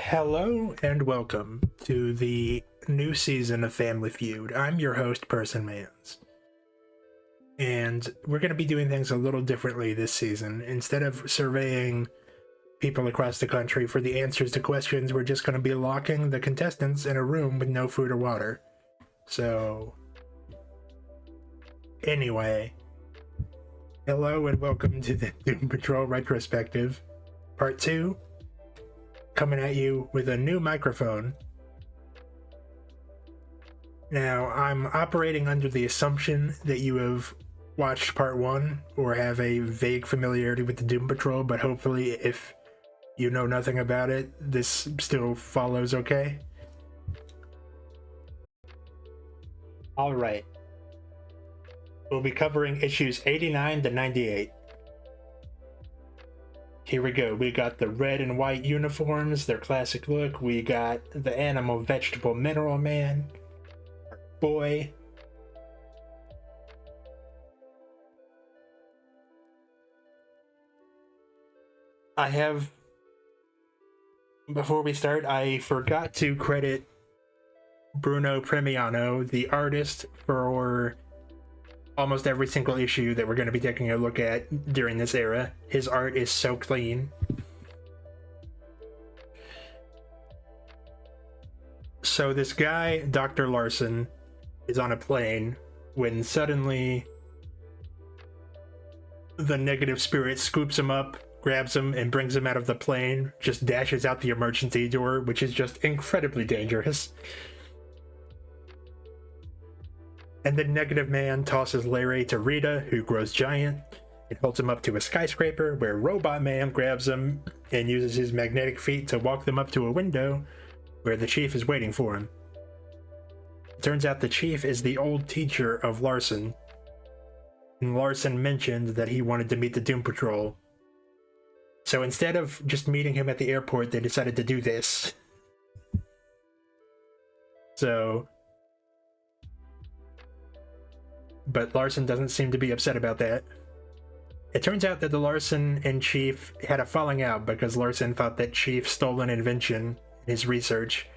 Hello and welcome to the new season of Family Feud. I'm your host, Person Mans. And we're going to be doing things a little differently this season. Instead of surveying people across the country for the answers to questions, we're just going to be locking the contestants in a room with no food or water. So, anyway, hello and welcome to the Doom Patrol Retrospective, Part 2. Coming at you with a new microphone. Now, I'm operating under the assumption that you have watched part 1 or have a vague familiarity with the Doom Patrol, but hopefully if you know nothing about it, this still follows okay. Alright. We'll be covering issues 89 to 98. Here we go. We got the red and white uniforms, their classic look. We got the animal, vegetable, mineral man, our boy. Before we start, I forgot to credit Bruno Premiano, the artist, for almost every single issue that we're going to be taking a look at during this era. His art is so clean. So this guy, Dr. Larson, is on a plane when suddenly the negative spirit scoops him up, grabs him, and brings him out of the plane, just dashes out the emergency door, which is just incredibly dangerous. And then Negative Man tosses Larry to Rita, who grows giant. It holds him up to a skyscraper, where Robot Man grabs him and uses his magnetic feet to walk them up to a window, where the Chief is waiting for him. It turns out the Chief is the old teacher of Larson. And Larson mentioned that he wanted to meet the Doom Patrol. So instead of just meeting him at the airport, they decided to do this. But Larson doesn't seem to be upset about that. It turns out that the Larson and Chief had a falling out because Larson thought that Chief stole an invention in his research.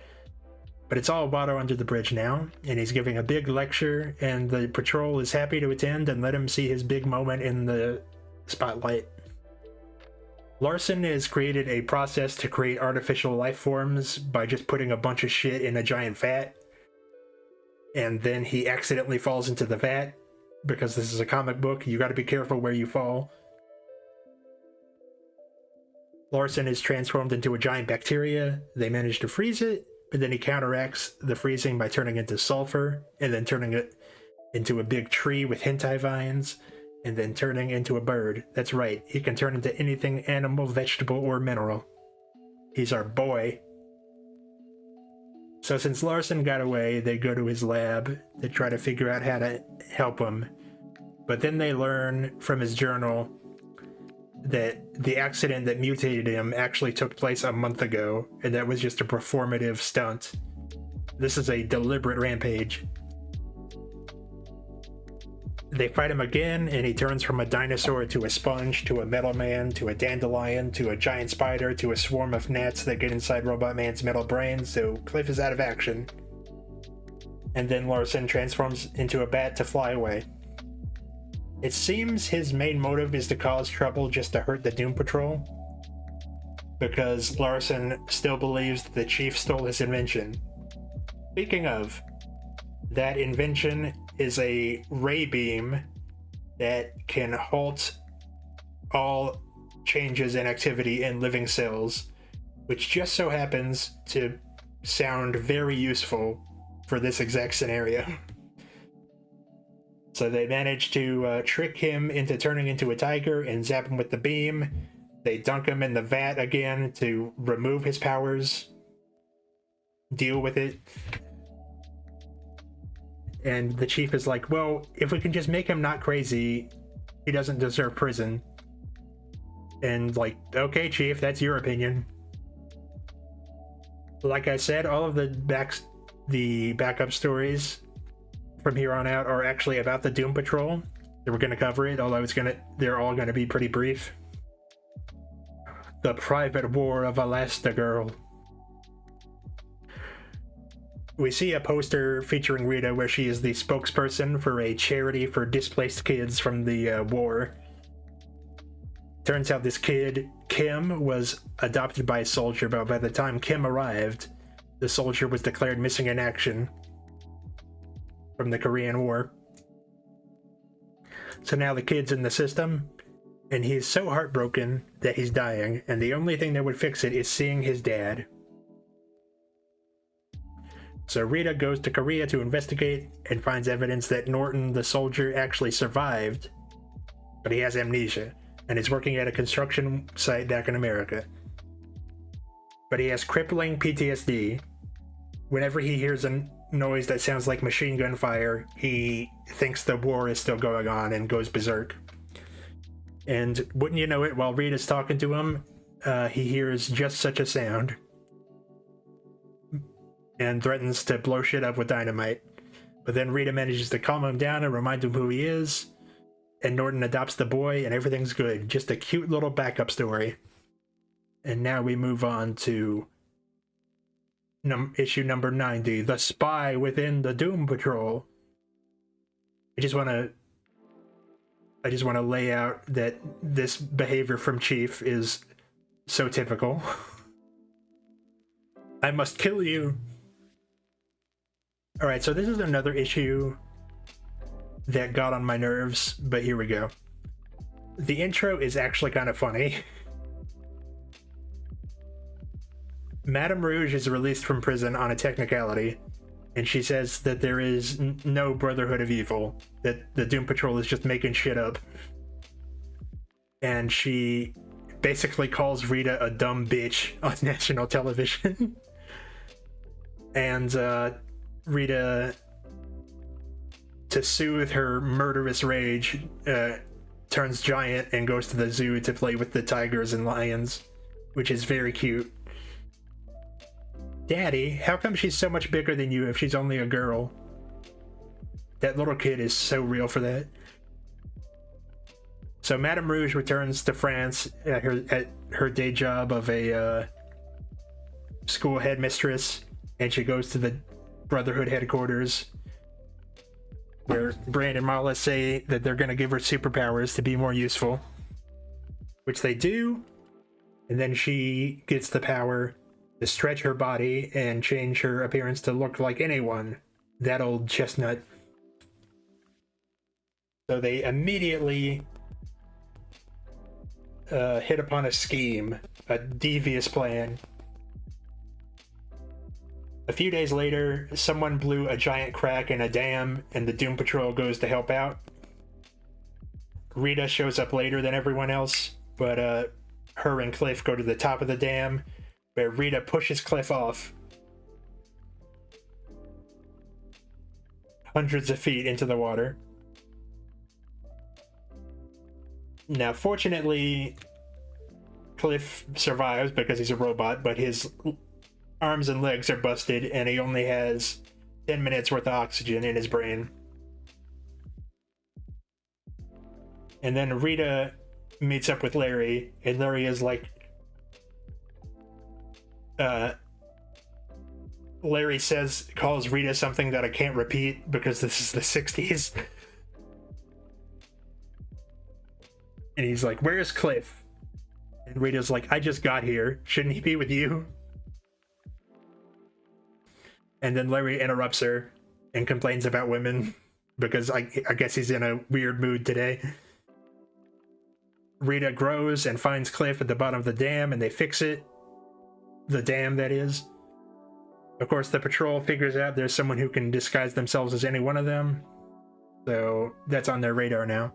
But it's all water under the bridge now, and he's giving a big lecture, and the patrol is happy to attend and let him see his big moment in the spotlight. Larson has created a process to create artificial life forms by just putting a bunch of shit in a giant vat. And then he accidentally falls into the vat. Because this is a comic book, you gotta be careful where you fall. Larson is transformed into a giant bacteria. They manage to freeze it, but then he counteracts the freezing by turning into sulfur, and then turning it into a big tree with hentai vines, and then turning into a bird. That's right, he can turn into anything animal, vegetable, or mineral. He's our boy. So since Larson got away, they go to his lab to try to figure out how to help him. But then they learn from his journal that the accident that mutated him actually took place a month ago, and that was just a performative stunt. This is a deliberate rampage. They fight him again, and he turns from a dinosaur to a sponge, to a metal man, to a dandelion, to a giant spider, to a swarm of gnats that get inside Robot Man's metal brain, so Cliff is out of action. And then Larson transforms into a bat to fly away. It seems his main motive is to cause trouble just to hurt the Doom Patrol, because Larson still believes that the Chief stole his invention. Speaking of, that invention is a ray beam that can halt all changes in activity in living cells, which just so happens to sound very useful for this exact scenario. So they manage to trick him into turning into a tiger and zap him with the beam. They dunk him in the vat again to remove his powers, deal with it. And the Chief is like, well, if we can just make him not crazy, he doesn't deserve prison. And like, okay, Chief, that's your opinion. Like I said, all of the backup stories from here on out are actually about the Doom Patrol. We're going to cover it, although they're all going to be pretty brief. The Private War of Elastigirl. We see a poster featuring Rita where she is the spokesperson for a charity for displaced kids from the war. Turns out this kid, Kim, was adopted by a soldier, but by the time Kim arrived, the soldier was declared missing in action from the Korean War. So now the kid's in the system, and he's so heartbroken that he's dying, and the only thing that would fix it is seeing his dad. So Rita goes to Korea to investigate and finds evidence that Norton, the soldier, actually survived, but he has amnesia, and is working at a construction site back in America. But he has crippling PTSD. Whenever he hears a noise that sounds like machine gun fire, he thinks the war is still going on and goes berserk. And wouldn't you know it, while Rita's talking to him, he hears just such a sound and threatens to blow shit up with dynamite. But then Rita manages to calm him down and remind him who he is, and Norton adopts the boy, and everything's good. Just a cute little backup story. And now we move on to issue number 90, The Spy Within the Doom Patrol. I just want to lay out that this behavior from Chief is so typical. I must kill you. Alright, so this is another issue that got on my nerves, but here we go. The intro is actually kind of funny. Madame Rouge is released from prison on a technicality, and she says that there is no Brotherhood of Evil, that the Doom Patrol is just making shit up. And she basically calls Rita a dumb bitch on national television. And Rita, to soothe her murderous rage, turns giant and goes to the zoo to play with the tigers and lions, which is very cute. Daddy, how come she's so much bigger than you if she's only a girl? That little kid is so real for that. So Madame Rouge returns to France at her day job of a school headmistress, and she goes to the Brotherhood headquarters, where Brand and Marla say that they're going to give her superpowers to be more useful, which they do, and then she gets the power to stretch her body and change her appearance to look like anyone. That old chestnut. So they immediately hit upon a scheme, a devious plan. A few days later, someone blew a giant crack in a dam, and the Doom Patrol goes to help out. Rita shows up later than everyone else, but her and Cliff go to the top of the dam, where Rita pushes Cliff off hundreds of feet into the water. Now, fortunately, Cliff survives because he's a robot, but his arms and legs are busted, and he only has 10 minutes worth of oxygen in his brain. And then Rita meets up with Larry, and Larry is like, Larry calls Rita something that I can't repeat because this is the 60s. And he's like, "Where's Cliff?" And Rita's like, "I just got here. Shouldn't he be with you?" And then Larry interrupts her and complains about women because I guess he's in a weird mood today. Rita grows and finds Cliff at the bottom of the dam, and they fix it. The dam, that is. Of course, the patrol figures out there's someone who can disguise themselves as any one of them. So that's on their radar now.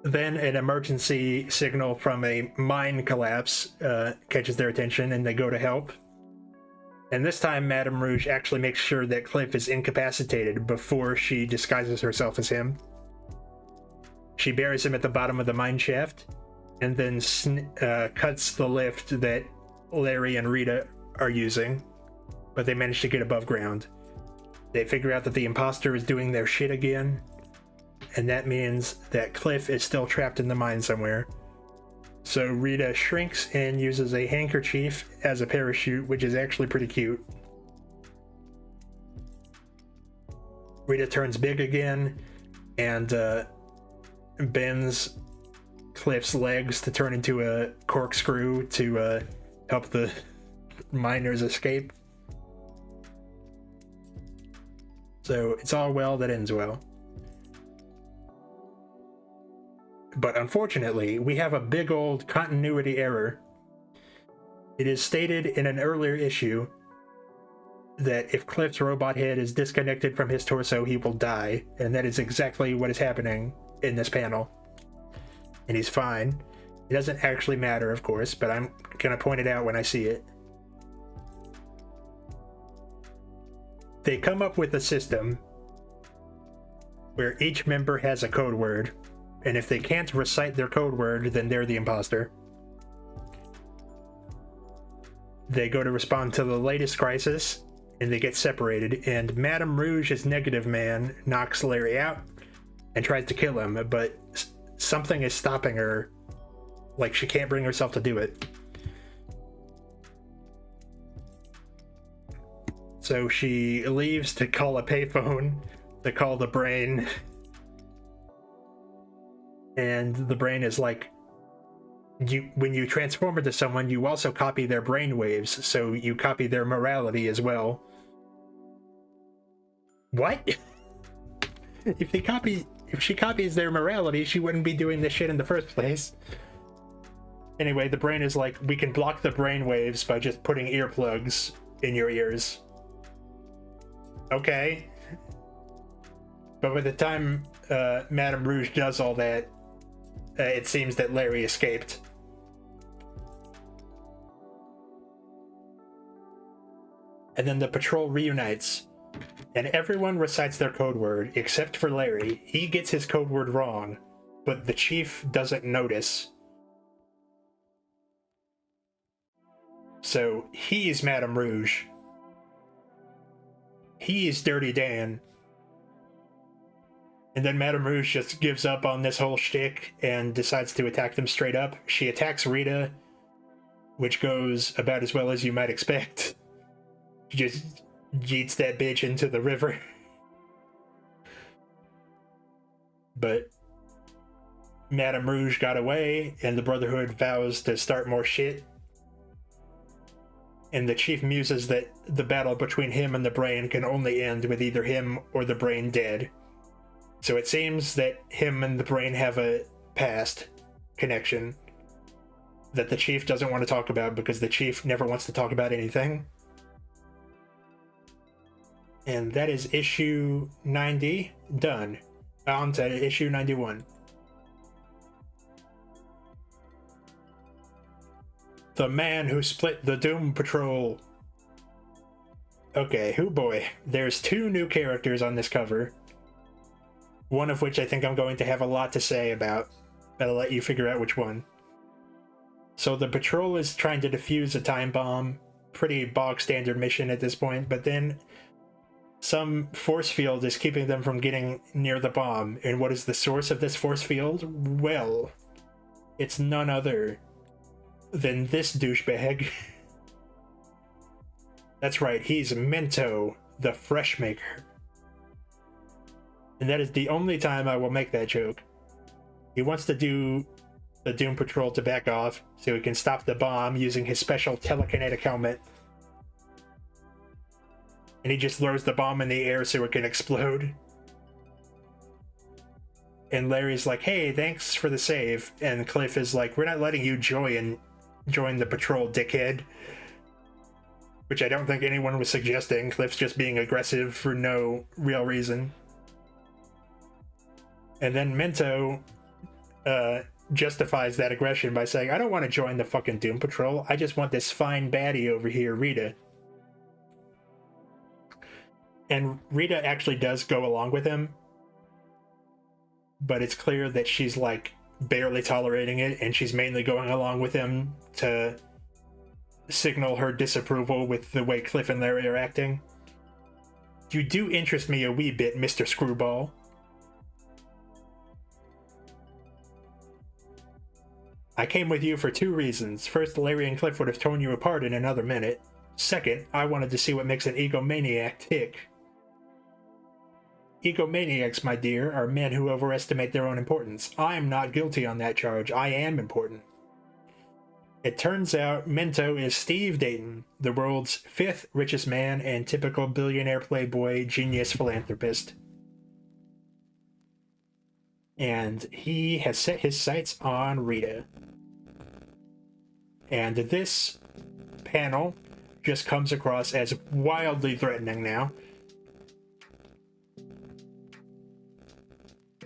Then an emergency signal from a mine collapse catches their attention, and they go to help. And this time, Madame Rouge actually makes sure that Cliff is incapacitated before she disguises herself as him. She buries him at the bottom of the mine shaft, and then cuts the lift that Larry and Rita are using, but they manage to get above ground. They figure out that the imposter is doing their shit again, and that means that Cliff is still trapped in the mine somewhere. So Rita shrinks and uses a handkerchief as a parachute, which is actually pretty cute. Rita turns big again and bends Cliff's legs to turn into a corkscrew to help the miners escape. So it's all well that ends well. But unfortunately, we have a big old continuity error. It is stated in an earlier issue that if Cliff's robot head is disconnected from his torso, he will die, and that is exactly what is happening in this panel. And he's fine. It doesn't actually matter, of course, but I'm gonna point it out when I see it. They come up with a system where each member has a code word, and if they can't recite their code word, then they're the imposter. They go to respond to the latest crisis, and they get separated, and Madame Rouge's Negative Man knocks Larry out and tries to kill him, but something is stopping her. Like, she can't bring herself to do it. So she leaves to call a payphone to call the brain. And the brain is like, when you transform into someone, you also copy their brain waves, so you copy their morality as well. What? If she copies their morality, she wouldn't be doing this shit in the first place. Anyway, the brain is like, we can block the brain waves by just putting earplugs in your ears. Okay. But by the time Madame Rouge does all that, it seems that Larry escaped. And then the patrol reunites, and everyone recites their code word except for Larry. He gets his code word wrong, but the chief doesn't notice. So he's Madame Rouge. He's Dirty Dan. And then Madame Rouge just gives up on this whole shtick and decides to attack them straight up. She attacks Rita, which goes about as well as you might expect. She just yeets that bitch into the river. But Madame Rouge got away, and the Brotherhood vows to start more shit. And the chief muses that the battle between him and the brain can only end with either him or the brain dead. So it seems that him and the brain have a past connection that the chief doesn't want to talk about because the chief never wants to talk about anything. And that is issue 90 done. On to issue 91. The man who split the Doom Patrol. Okay, hoo boy. There's two new characters on this cover. One of which I think I'm going to have a lot to say about, but I'll let you figure out which one. So the patrol is trying to defuse a time bomb. Pretty bog standard mission at this point, but then some force field is keeping them from getting near the bomb. And what is the source of this force field? Well, it's none other than this douchebag. That's right, he's Mento, the Fresh Maker. And that is the only time I will make that joke. He wants to do the Doom Patrol to back off so he can stop the bomb using his special telekinetic helmet. And he just throws the bomb in the air so it can explode. And Larry's like, hey, thanks for the save. And Cliff is like, we're not letting you join the patrol, dickhead. Which I don't think anyone was suggesting. Cliff's just being aggressive for no real reason. And then Mento justifies that aggression by saying, I don't want to join the fucking Doom Patrol. I just want this fine baddie over here, Rita. And Rita actually does go along with him. But it's clear that she's like barely tolerating it, and she's mainly going along with him to signal her disapproval with the way Cliff and Larry are acting. You do interest me a wee bit, Mr. Screwball. I came with you for two reasons. First, Larry and Cliff would have torn you apart in another minute. Second, I wanted to see what makes an egomaniac tick. Egomaniacs, my dear, are men who overestimate their own importance. I am not guilty on that charge. I am important. It turns out Minto is Steve Dayton, the world's 5th richest man and typical billionaire playboy genius philanthropist. And he has set his sights on Rita. And this panel just comes across as wildly threatening now.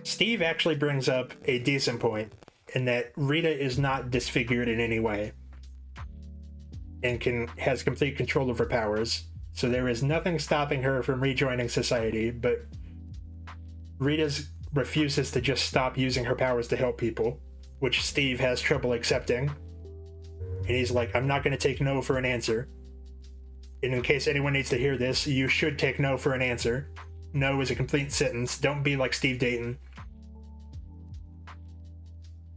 Steve actually brings up a decent point in that Rita is not disfigured in any way and has complete control of her powers, so there is nothing stopping her from rejoining society, but Rita refuses to just stop using her powers to help people, which Steve has trouble accepting. And he's like, I'm not going to take no for an answer. And in case anyone needs to hear this, you should take no for an answer. No is a complete sentence. Don't be like Steve Dayton.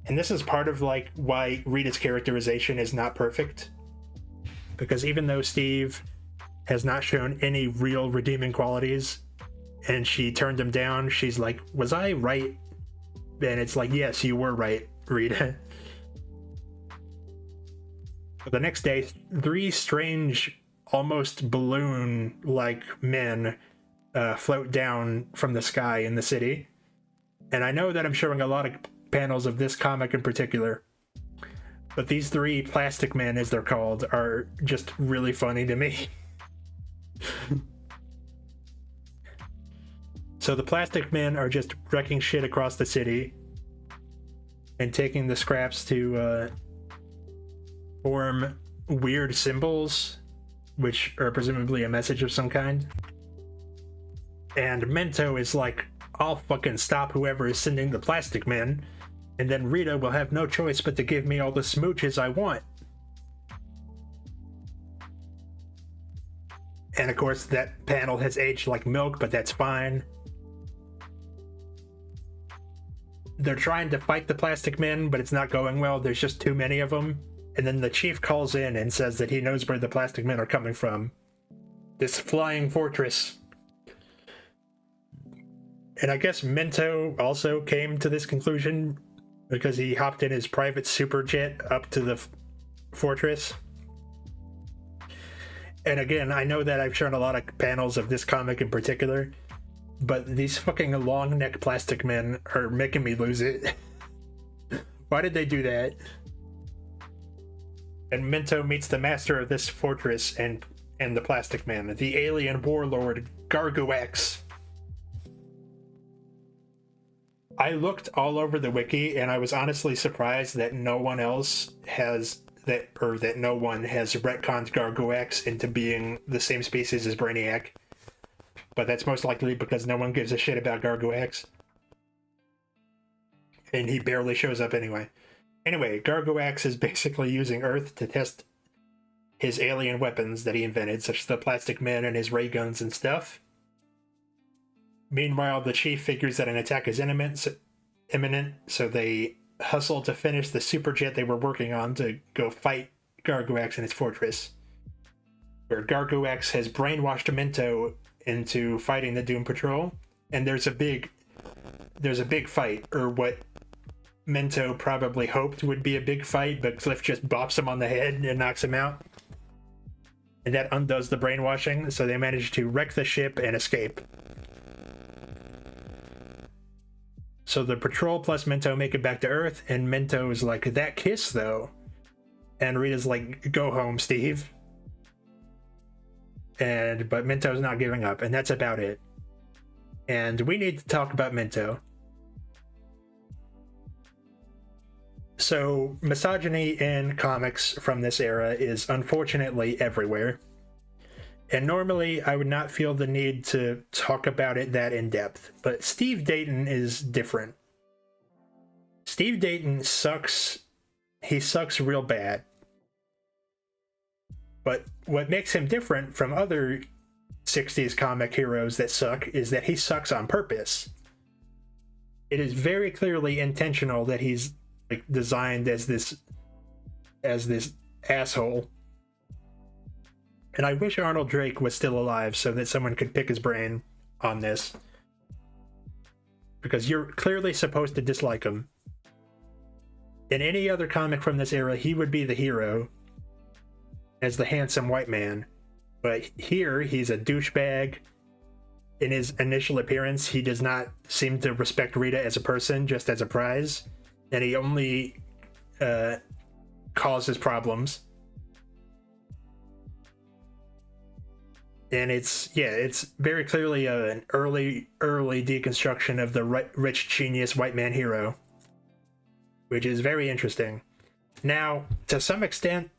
And this is part of like why Rita's characterization is not perfect. Because even though Steve has not shown any real redeeming qualities and she turned him down, she's like, was I right? And it's like, yes, you were right, Rita. The next day, 3 strange, almost balloon-like men float down from the sky in the city. And I know that I'm showing a lot of panels of this comic in particular, but these 3 plastic men, as they're called, are just really funny to me. So the plastic men are just wrecking shit across the city and taking the scraps to form weird symbols, which are presumably a message of some kind. And Minto is like, I'll fucking stop whoever is sending the plastic men, and then Rita will have no choice but to give me all the smooches I want. And of course that panel has aged like milk, but that's fine. They're trying to fight the plastic men, but it's not going well. There's just too many of them. And then the chief calls in and says that he knows where the plastic men are coming from. This flying fortress. And I guess Minto also came to this conclusion because he hopped in his private super jet up to the fortress. And again, I know that I've shown a lot of panels of this comic in particular, but these fucking long neck plastic men are making me lose it. Why did they do that? And Minto meets the master of this fortress and the plastic man, the alien warlord Garguax. I looked all over the wiki and I was honestly surprised that no one else has that no one has retconned Garguax into being the same species as Brainiac. But that's most likely because no one gives a shit about Garguax. And he barely shows up anyway. Anyway, Garguax is basically using Earth to test his alien weapons that he invented, such as the plastic men and his ray guns and stuff. Meanwhile, the chief figures that an attack is imminent, so they hustle to finish the superjet they were working on to go fight Garguax in its fortress. Where Garguax has brainwashed Minto into fighting the Doom Patrol, and there's a big fight, or what Minto probably hoped would be a big fight, but Cliff just bops him on the head and knocks him out. And that undoes the brainwashing, so they manage to wreck the ship and escape. So the patrol plus Minto make it back to Earth, and Minto's like, that kiss though. And Rita's like, go home, Steve. But Minto's not giving up, and that's about it. And we need to talk about Minto. So, misogyny in comics from this era is unfortunately everywhere. And normally I would not feel the need to talk about it that in depth, but Steve Dayton is different. Steve Dayton sucks. He sucks real bad. But what makes him different from other 60s comic heroes that suck is that he sucks on purpose. It is very clearly intentional that he's like designed as this as this asshole. And I wish Arnold Drake was still alive so that someone could pick his brain on this. Because you're clearly supposed to dislike him. In any other comic from this era, he would be the hero as the handsome white man. But here, he's a douchebag. In his initial appearance, he does not seem to respect Rita as a person, just as a prize. And he only causes problems. And it's very clearly an early deconstruction of the rich genius white man hero, which is very interesting. Now, to some extent,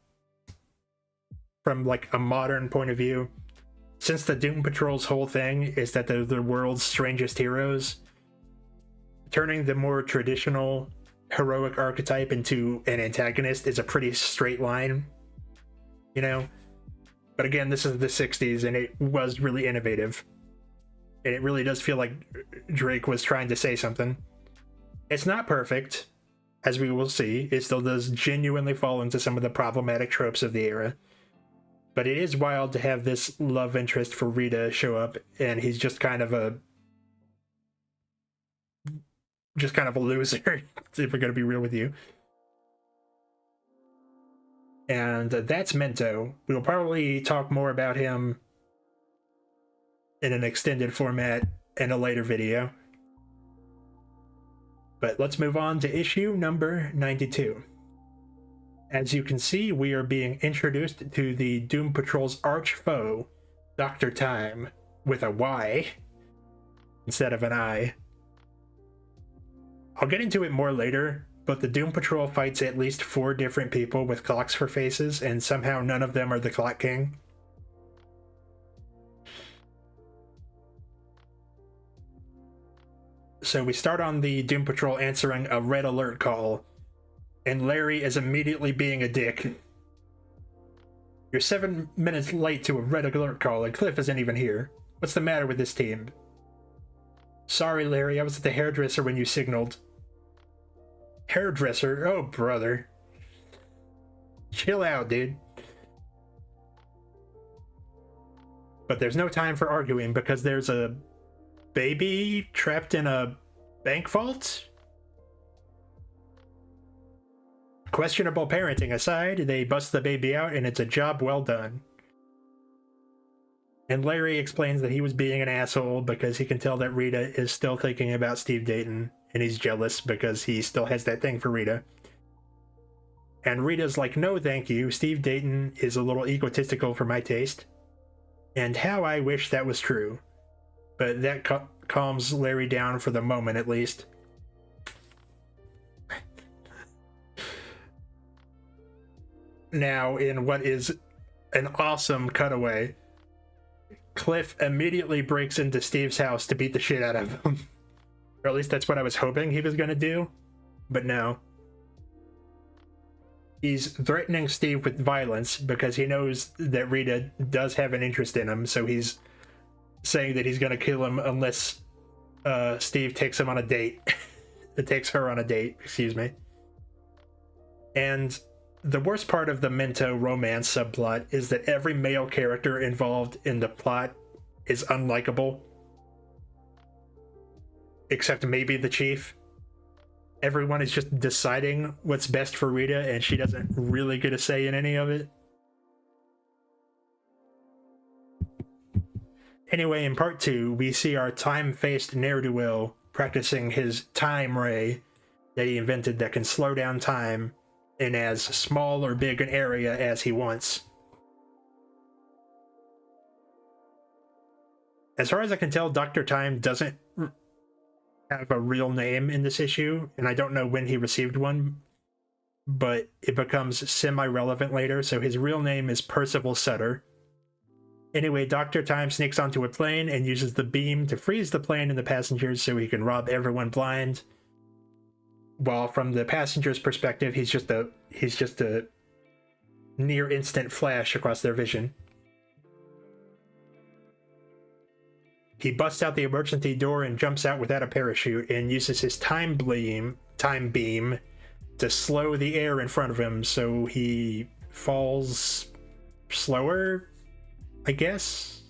from like a modern point of view, since the Doom Patrol's whole thing is that they're the world's strangest heroes, turning the more traditional heroic archetype into an antagonist is a pretty straight line, you know? But again, this is the 60s, and it was really innovative. And it really does feel like Drake was trying to say something. It's not perfect, as we will see. It still does genuinely fall into some of the problematic tropes of the era. But it is wild to have this love interest for Rita show up, and he's just kind of a loser, if we're going to be real with you. And that's Mento. We'll probably talk more about him in an extended format in a later video. But let's move on to issue number 92. As you can see, we are being introduced to the Doom Patrol's arch foe, Dr. Time, with a Y instead of an I. I'll get into it more later, but the Doom Patrol fights at least 4 different people with clocks for faces, and somehow none of them are the Clock King. So we start on the Doom Patrol answering a red alert call, and Larry is immediately being a dick. You're 7 minutes late to a red alert call, and Cliff isn't even here. What's the matter with this team? Sorry, Larry, I was at the hairdresser when you signaled. Hairdresser? Oh, brother. Chill out, dude. But there's no time for arguing because there's a baby trapped in a bank vault? Questionable parenting aside, they bust the baby out and it's a job well done. And Larry explains that he was being an asshole because he can tell that Rita is still thinking about Steve Dayton, and he's jealous because he still has that thing for Rita. And Rita's like, no thank you, Steve Dayton is a little egotistical for my taste. And how I wish that was true. But that calms Larry down for the moment, at least. Now, in what is an awesome cutaway, Cliff immediately breaks into Steve's house to beat the shit out of him. Or at least that's what I was hoping he was going to do. But no. He's threatening Steve with violence because he knows that Rita does have an interest in him, so he's saying that he's going to kill him unless Steve takes him on a date. Takes her on a date, excuse me. And the worst part of the Mento romance subplot is that every male character involved in the plot is unlikable. Except maybe the chief. Everyone is just deciding what's best for Rita, and she doesn't really get a say in any of it. Anyway, in part 2, we see our time-faced ne'er-do-well practicing his time ray that he invented that can slow down time in as small or big an area as he wants. As far as I can tell, Dr. Time doesn't have a real name in this issue, and I don't know when he received one, but it becomes semi-relevant later, so his real name is Percival Sutter. Anyway, Dr. Time sneaks onto a plane and uses the beam to freeze the plane and the passengers so he can rob everyone blind. While from the passenger's perspective, he's just a near instant flash across their vision. He busts out the emergency door and jumps out without a parachute and uses his time beam to slow the air in front of him so he falls slower, I guess.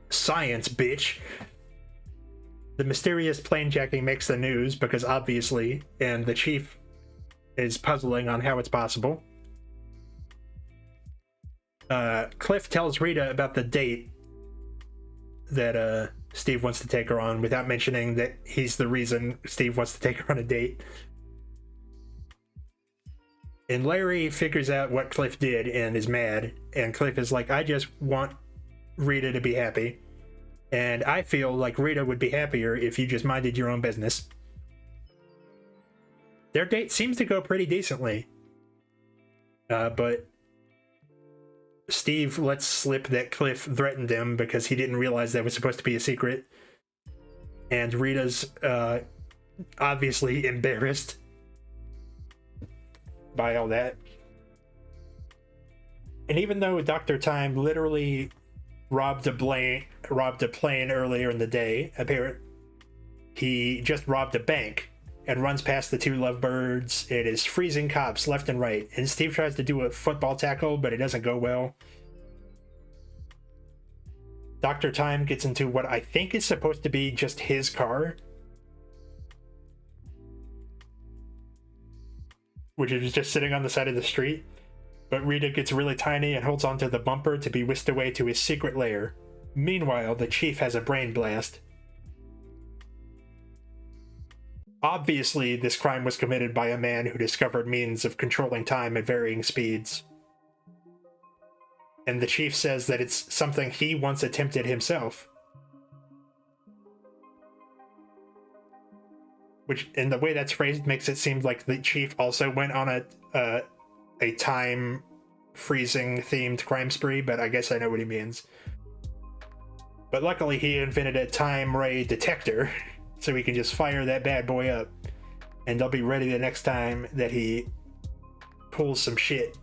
Science, bitch. The mysterious planejacking makes the news because obviously, and the chief is puzzling on how it's possible. Cliff tells Rita about the date that Steve wants to take her on without mentioning that he's the reason Steve wants to take her on a date. And Larry figures out what Cliff did and is mad, and Cliff is like, I just want Rita to be happy, and I feel like Rita would be happier if you just minded your own business. Their date seems to go pretty decently, but Steve lets slip that Cliff threatened him because he didn't realize that was supposed to be a secret, and Rita's obviously embarrassed by all that. And even though Dr. Time literally robbed a plane earlier in the day, apparently he just robbed a bank and runs past the two lovebirds. It is freezing cops left and right, and Steve tries to do a football tackle, but it doesn't go well. Dr. Time gets into what I think is supposed to be just his car, which is just sitting on the side of the street, but Rita gets really tiny and holds onto the bumper to be whisked away to his secret lair. Meanwhile, the chief has a brain blast. Obviously, this crime was committed by a man who discovered means of controlling time at varying speeds. And the chief says that it's something he once attempted himself. Which, in the way that's phrased, makes it seem like the chief also went on a time freezing themed crime spree, but I guess I know what he means. But luckily he invented a time ray detector, so he can just fire that bad boy up, and they'll be ready the next time that he pulls some shit.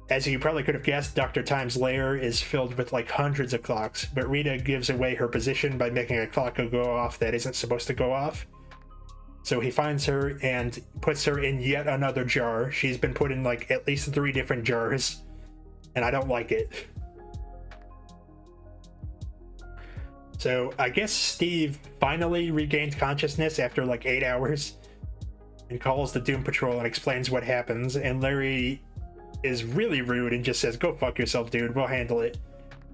As you probably could have guessed, Dr. Time's lair is filled with like hundreds of clocks, but Rita gives away her position by making a clock go off that isn't supposed to go off. So he finds her and puts her in yet another jar. She's been put in like at least 3 different jars, and I don't like it. So I guess Steve finally regained consciousness after like 8 hours and calls the Doom Patrol and explains what happens, and Larry is really rude and just says, go fuck yourself, dude, we'll handle it.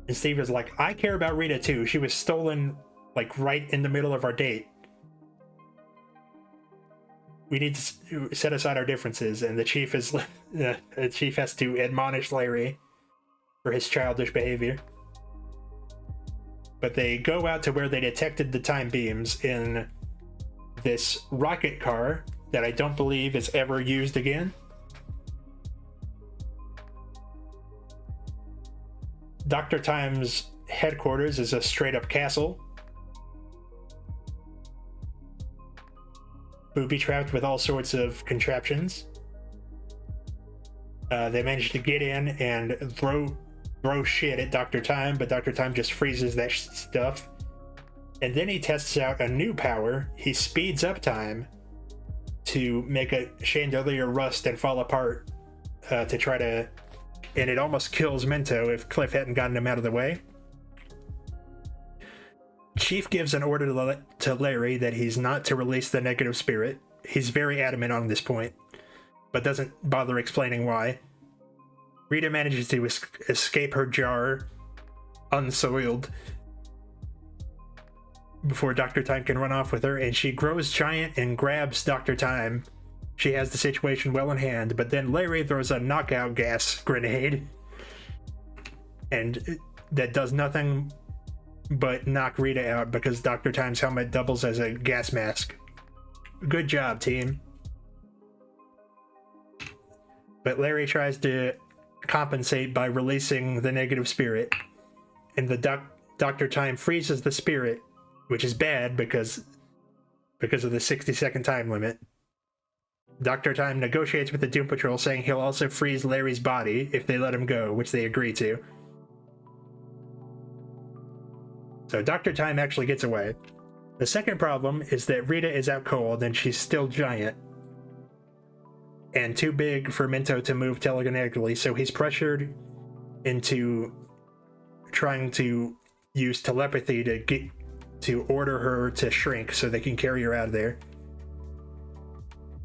And Steve is like, I care about Rita too. She was stolen like right in the middle of our date. We need to set aside our differences. And the chief has to admonish Larry for his childish behavior. But they go out to where they detected the time beams in this rocket car that I don't believe is ever used again. Dr. Time's headquarters is a straight-up castle, booby-trapped with all sorts of contraptions. They manage to get in and throw shit at Dr. Time, but Dr. Time just freezes that stuff. And then he tests out a new power. He speeds up time to make a chandelier rust and fall apart to try to... And it almost kills Mento if Cliff hadn't gotten him out of the way. Chief gives an order to Larry that he's not to release the negative spirit. He's very adamant on this point, but doesn't bother explaining why. Rita manages to escape her jar unsoiled before Dr. Time can run off with her, and she grows giant and grabs Dr. Time. She has the situation well in hand, but then Larry throws a knockout gas grenade, and that does nothing but knock Rita out because Dr. Time's helmet doubles as a gas mask. Good job, team. But Larry tries to compensate by releasing the negative spirit, and the Dr. Time freezes the spirit, which is bad because of the 60-second time limit. Dr. Time negotiates with the Doom Patrol, saying he'll also freeze Larry's body if they let him go, which they agree to. So Dr. Time actually gets away. The second problem is that Rita is out cold and she's still giant and too big for Minto to move telekinetically, so he's pressured into trying to use telepathy to order her to shrink so they can carry her out of there,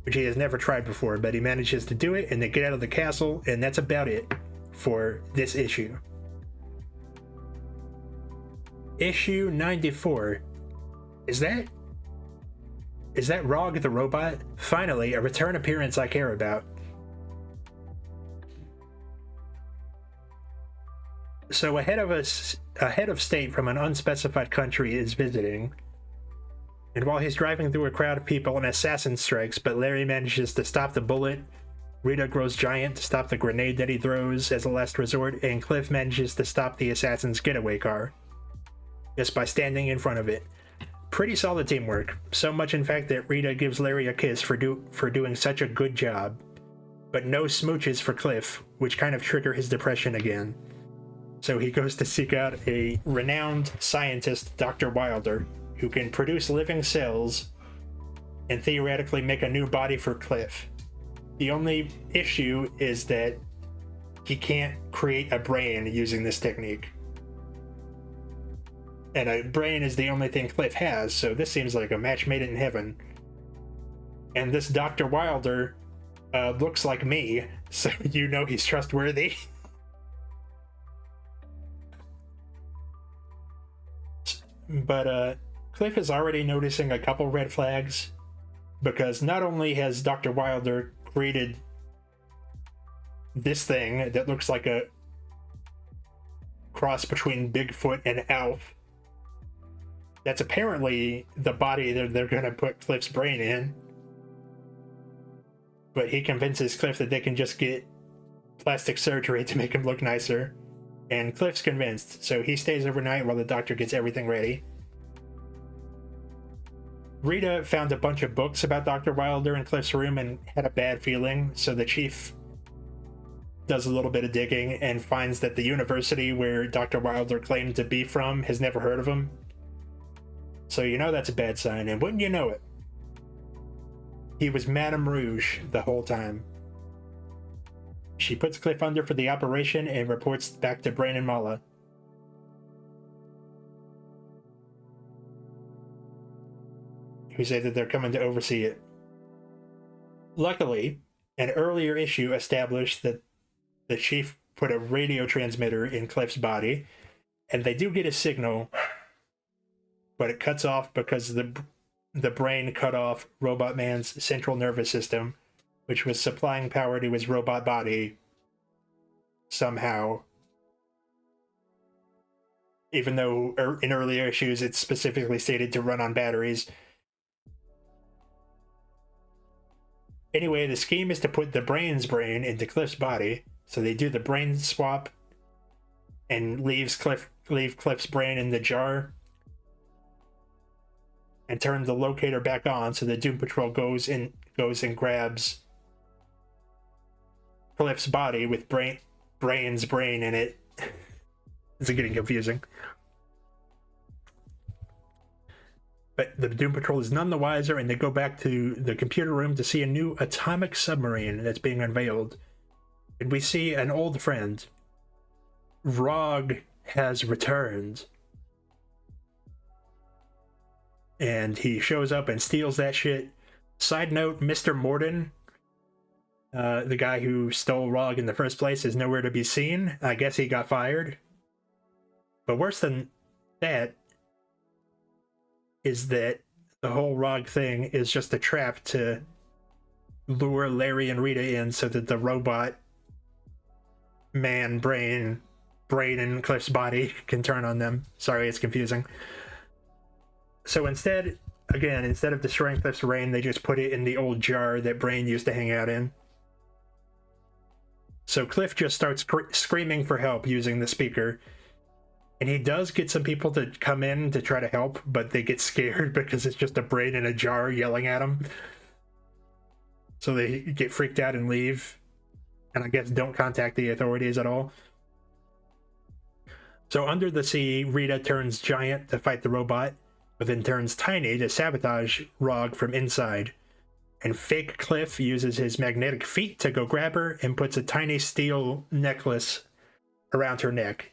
which he has never tried before, but he manages to do it, and they get out of the castle, and that's about it for this issue. Issue 94. Is that Rog the robot? Finally, a return appearance I care about. So a head of state from an unspecified country is visiting, and while he's driving through a crowd of people, an assassin strikes, but Larry manages to stop the bullet. Rita grows giant to stop the grenade that he throws as a last resort, and Cliff manages to stop the assassin's getaway car just by standing in front of it. Pretty solid teamwork. So much, in fact, that Rita gives Larry a kiss for doing such a good job. But no smooches for Cliff, which kind of trigger his depression again. So he goes to seek out a renowned scientist, Dr. Wilder, who can produce living cells and theoretically make a new body for Cliff. The only issue is that he can't create a brain using this technique. And a brain is the only thing Cliff has, so this seems like a match made in heaven. And this Dr. Wilder looks like me, so you know he's trustworthy. But Cliff is already noticing a couple red flags, because not only has Dr. Wilder created this thing that looks like a cross between Bigfoot and Alf, that's apparently the body that they're going to put Cliff's brain in, but he convinces Cliff that they can just get plastic surgery to make him look nicer, and Cliff's convinced, so he stays overnight while the doctor gets everything ready. Rita found a bunch of books about Dr. Wilder in Cliff's room and had a bad feeling, so the chief does a little bit of digging and finds that the university where Dr. Wilder claimed to be from has never heard of him. So you know that's a bad sign, and wouldn't you know it, he was Madame Rouge the whole time. She puts Cliff under for the operation and reports back to Brain and Mala. Who say that they're coming to oversee it. Luckily, an earlier issue established that the chief put a radio transmitter in Cliff's body, and they do get a signal, but it cuts off because the brain cut off Robot Man's central nervous system, which was supplying power to his robot body somehow. Even though in earlier issues it's specifically stated to run on batteries. Anyway, the scheme is to put the brain's brain into Cliff's body, so they do the brain swap and leave Cliff's brain in the jar and turn the locator back on, so the Doom Patrol goes and grabs Cliff's body with Brain's brain in it. It's getting confusing. But the Doom Patrol is none the wiser, and they go back to the computer room to see a new atomic submarine that's being unveiled. And we see an old friend. Rog has returned. And he shows up and steals that shit. Side note, Mr. Morden, the guy who stole Rog in the first place, is nowhere to be seen. I guess he got fired. But worse than that is that the whole Rog thing is just a trap to lure Larry and Rita in so that the robot man brain in Cliff's body can turn on them. Sorry, it's confusing. So instead of destroying Cliff's brain, they just put it in the old jar that Brain used to hang out in. So Cliff just starts screaming for help using the speaker. And he does get some people to come in to try to help, but they get scared because it's just a brain in a jar yelling at him. So they get freaked out and leave. And I guess don't contact the authorities at all. So under the sea, Rita turns giant to fight the robot. but then turns Tiny to sabotage Rog from inside. And fake Cliff uses his magnetic feet to go grab her and puts a tiny steel necklace around her neck.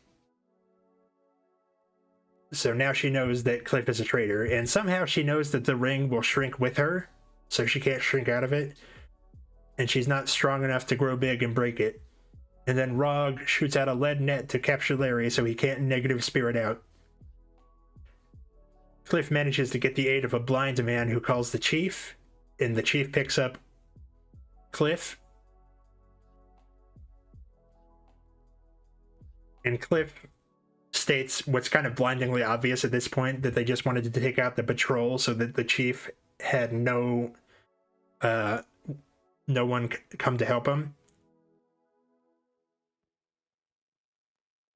So now she knows that Cliff is a traitor, and somehow she knows that the ring will shrink with her, so she can't shrink out of it, and she's not strong enough to grow big and break it. And then Rog shoots out a lead net to capture Larry so he can't negative spirit out. Cliff manages to get the aid of a blind man who calls the chief, and the chief picks up Cliff. And Cliff states what's kind of blindingly obvious at this point, that they just wanted to take out the patrol so that the chief had no one come to help him.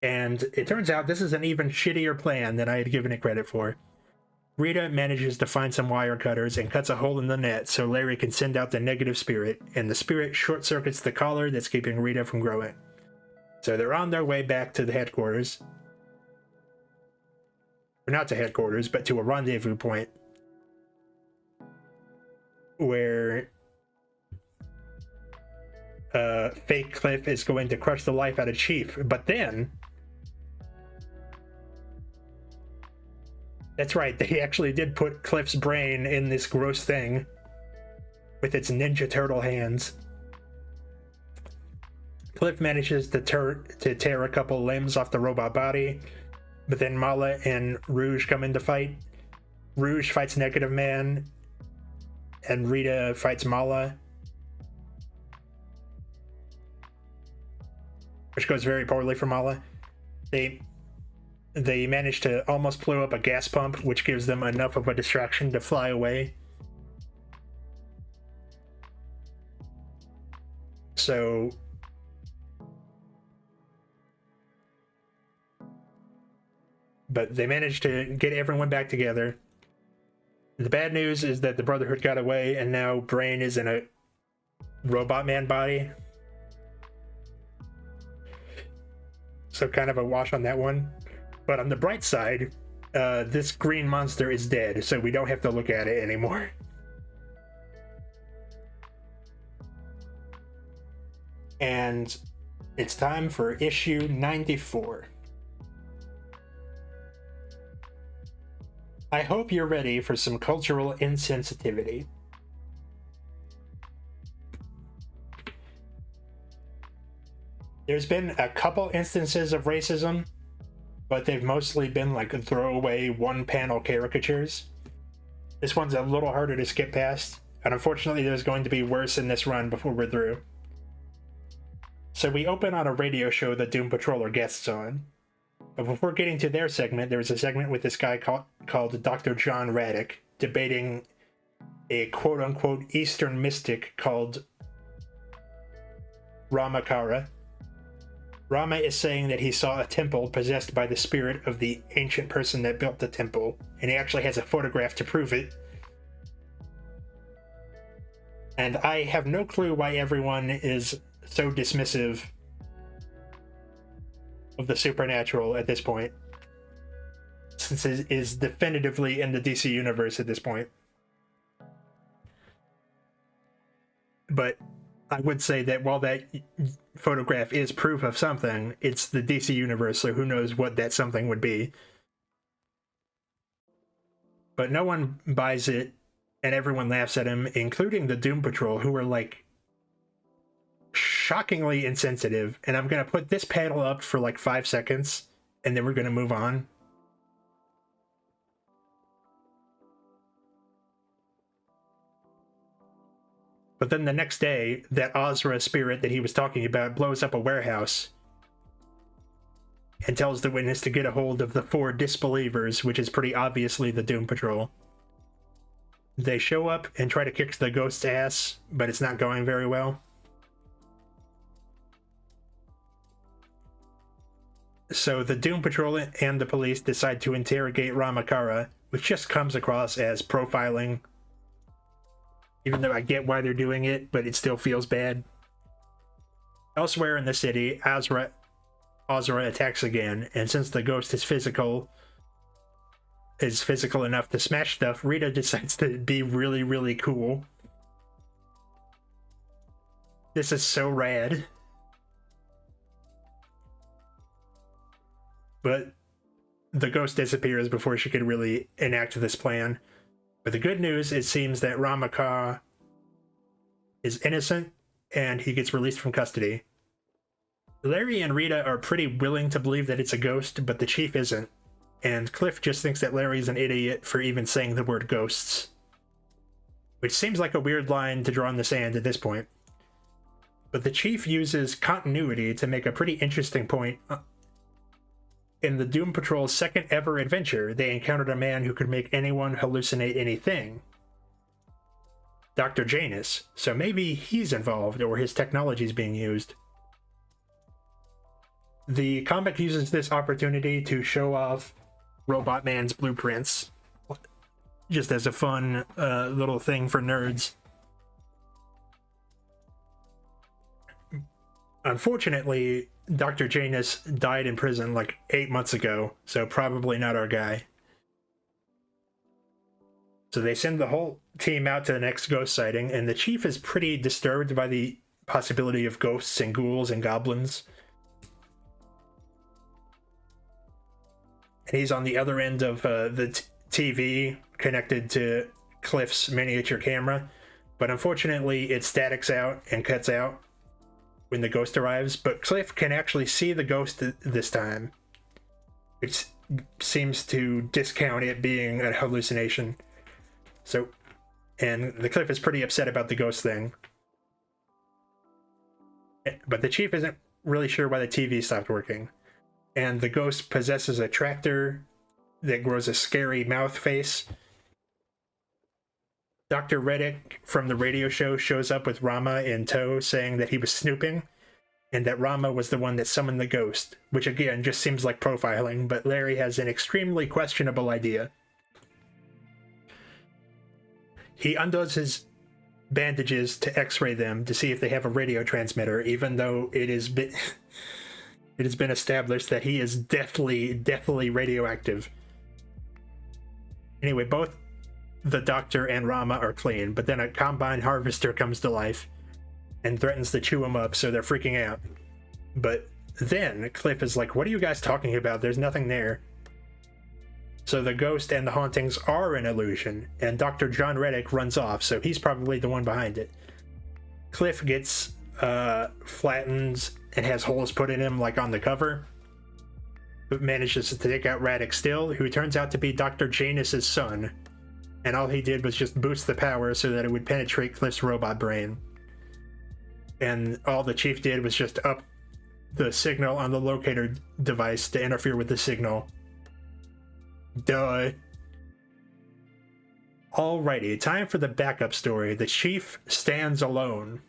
And it turns out this is an even shittier plan than I had given it credit for. Rita manages to find some wire cutters and cuts a hole in the net so Larry can send out the negative spirit, and the spirit short-circuits the collar that's keeping Rita from growing. So they're on their way back to the headquarters. Or not to headquarters, but to a rendezvous point where fake Cliff is going to crush the life out of Chief. But then, that's right, they actually did put Cliff's brain in this gross thing with its Ninja Turtle hands. Cliff manages to tear a couple limbs off the robot body, but then Mala and Rouge come in to fight. Rouge fights Negative Man, and Rita fights Mala, which goes very poorly for Mala. They manage to almost blow up a gas pump, which gives them enough of a distraction to fly away. So but they managed to get everyone back together. The bad news is that the Brotherhood got away, and now Brain is in a robot man body. So kind of a wash on that one. But on the bright side, this green monster is dead, so we don't have to look at it anymore. And it's time for issue 94. I hope you're ready for some cultural insensitivity. There's been a couple instances of racism, but they've mostly been like throwaway one-panel caricatures. This one's a little harder to skip past, and unfortunately there's going to be worse in this run before we're through. So we open on a radio show that Doom Patrol are guests on. But before getting to their segment, there's a segment with this guy called Dr. John Raddick debating a quote-unquote Eastern mystic called Ramakara. Rama is saying that he saw a temple possessed by the spirit of the ancient person that built the temple, and he actually has a photograph to prove it. And I have no clue why everyone is so dismissive of the supernatural at this point, since it is definitively in the DC universe at this point. But I would say that while that photograph is proof of something, it's the DC universe, so who knows what that something would be. But no one buys it, and everyone laughs at him, including the Doom Patrol, who are like shockingly insensitive. And I'm gonna put this panel up for like 5 seconds, and then we're gonna move on. But then the next day, that Ozra spirit that he was talking about blows up a warehouse and tells the witness to get a hold of the 4 disbelievers, which is pretty obviously the Doom Patrol. They show up and try to kick the ghost's ass, but it's not going very well. So the Doom Patrol and the police decide to interrogate Ramakara, which just comes across as profiling. Even though I get why they're doing it, but it still feels bad. Elsewhere in the city, Ozra attacks again, and since the ghost is physical, is physical enough to smash stuff, Rita decides to be really, really cool. This is so rad. But the ghost disappears before she could really enact this plan. But the good news, it seems that Ramaka is innocent and he gets released from custody. Larry and Rita are pretty willing to believe that it's a ghost, but the chief isn't. And Cliff just thinks that Larry's an idiot for even saying the word ghosts. Which seems like a weird line to draw in the sand at this point. But the chief uses continuity to make a pretty interesting point. In the Doom Patrol's second ever adventure, they encountered a man who could make anyone hallucinate anything. Dr. Janus, so maybe he's involved or his technology is being used. The comic uses this opportunity to show off Robot Man's blueprints, just as a fun little thing for nerds. Unfortunately, Dr. Janus died in prison like 8 months ago, so probably not our guy. So they send the whole team out to the next ghost sighting, and the chief is pretty disturbed by the possibility of ghosts and ghouls and goblins. And he's on the other end of the TV connected to Cliff's miniature camera, but unfortunately it statics out and cuts out when the ghost arrives, but Cliff can actually see the ghost this time, which seems to discount it being a hallucination. So, and the Cliff is pretty upset about the ghost thing. But the chief isn't really sure why the TV stopped working. And the ghost possesses a tractor that grows a scary mouth face. Dr. Reddick from the radio show shows up with Rama in tow, saying that he was snooping, and that Rama was the one that summoned the ghost, which again just seems like profiling, but Larry has an extremely questionable idea. He undoes his bandages to x-ray them to see if they have a radio transmitter, even though it has been established that he is deathly radioactive. Anyway, both the doctor and Rama are clean, but then a combine harvester comes to life and threatens to chew him up, so they're freaking out. But then Cliff is like, what are you guys talking about? There's nothing there. So the ghost and the hauntings are an illusion, and Dr. John Reddick runs off, so he's probably the one behind it. Cliff gets flattened and has holes put in him like on the cover, but manages to take out Raddick still, who turns out to be Dr. Janus's son, and all he did was just boost the power so that it would penetrate Cliff's robot brain. And all the chief did was just up the signal on the locator device to interfere with the signal. Duh. Alrighty, time for the backup story. The chief stands alone.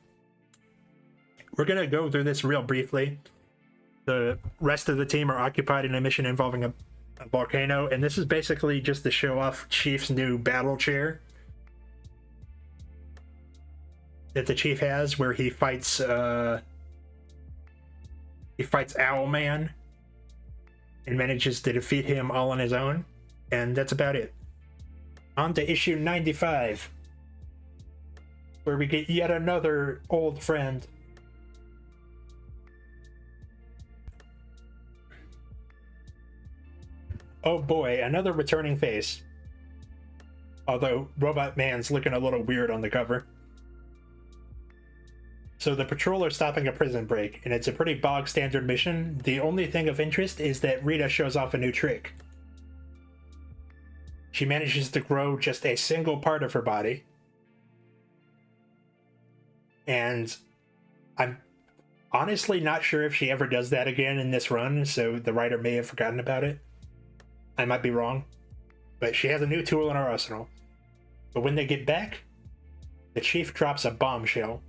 We're gonna go through this real briefly. The rest of the team are occupied in a mission involving a volcano, and this is basically just to show off Chief's new battle chair that the chief has, where he fights Owlman and manages to defeat him all on his own, and that's about it. On to issue 95, where we get yet another old friend. Oh boy, another returning face. Although Robot Man's looking a little weird on the cover. So the patrol are stopping a prison break, and it's a pretty bog standard mission. The only thing of interest is that Rita shows off a new trick. She manages to grow just a single part of her body. And I'm honestly not sure if she ever does that again in this run, so the writer may have forgotten about it. I might be wrong, but she has a new tool in her arsenal. But when they get back, the chief drops a bombshell,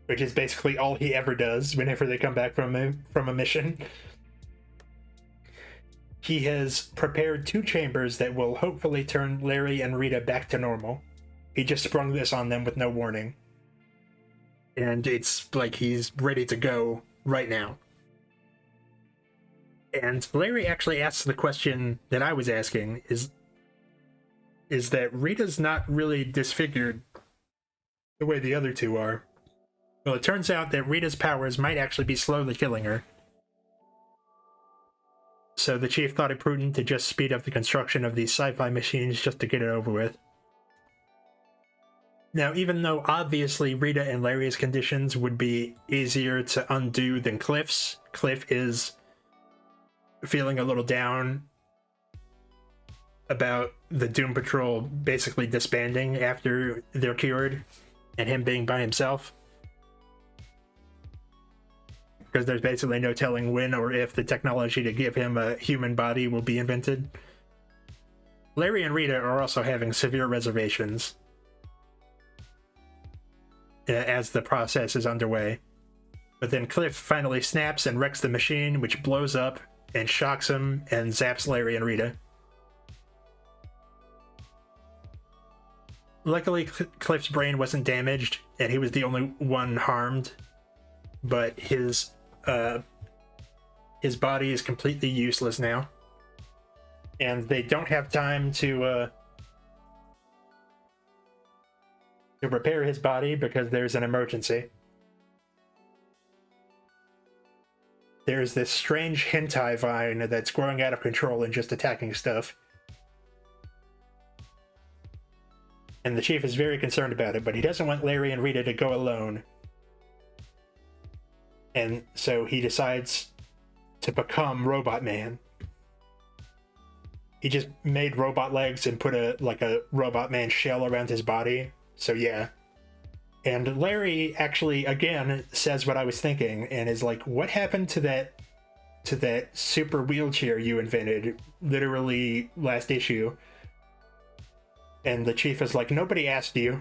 which is basically all he ever does whenever they come back from a mission. He has prepared 2 chambers that will hopefully turn Larry and Rita back to normal. He just sprung this on them with no warning. And it's like he's ready to go right now. And Larry actually asks the question that I was asking, is that Rita's not really disfigured the way the other two are. Well, it turns out that Rita's powers might actually be slowly killing her. So the chief thought it prudent to just speed up the construction of these sci-fi machines just to get it over with. Now, even though obviously Rita and Larry's conditions would be easier to undo than Cliff's, Cliff is feeling a little down about the Doom Patrol basically disbanding after they're cured and him being by himself. Because there's basically no telling when or if the technology to give him a human body will be invented. Larry and Rita are also having severe reservations as the process is underway. But then Cliff finally snaps and wrecks the machine, which blows up and shocks him and zaps Larry and Rita. Luckily, Cliff's brain wasn't damaged, and he was the only one harmed, but his body is completely useless now. And they don't have time to repair his body because there's an emergency. There's this strange hentai vine that's growing out of control and just attacking stuff. And the chief is very concerned about it, but he doesn't want Larry and Rita to go alone. And so he decides to become Robot Man. He just made robot legs and put a Robot Man shell around his body. So yeah. And Larry actually again says what I was thinking and is like, what happened to that super wheelchair you invented literally last issue? And the chief is like, nobody asked you.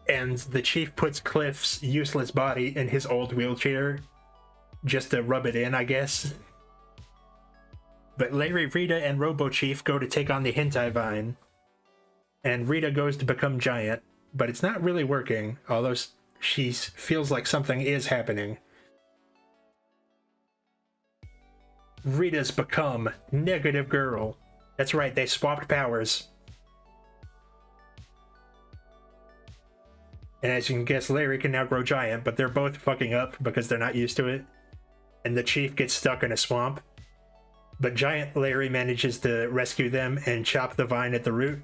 And the chief puts Cliff's useless body in his old wheelchair just to rub it in, I guess. But Larry, Rita, and Robo Chief go to take on the hentai vine. And Rita goes to become giant, but it's not really working, although she feels like something is happening. Rita's become Negative Girl. That's right, they swapped powers. And as you can guess, Larry can now grow giant, but they're both fucking up because they're not used to it. And the chief gets stuck in a swamp. But giant Larry manages to rescue them and chop the vine at the root.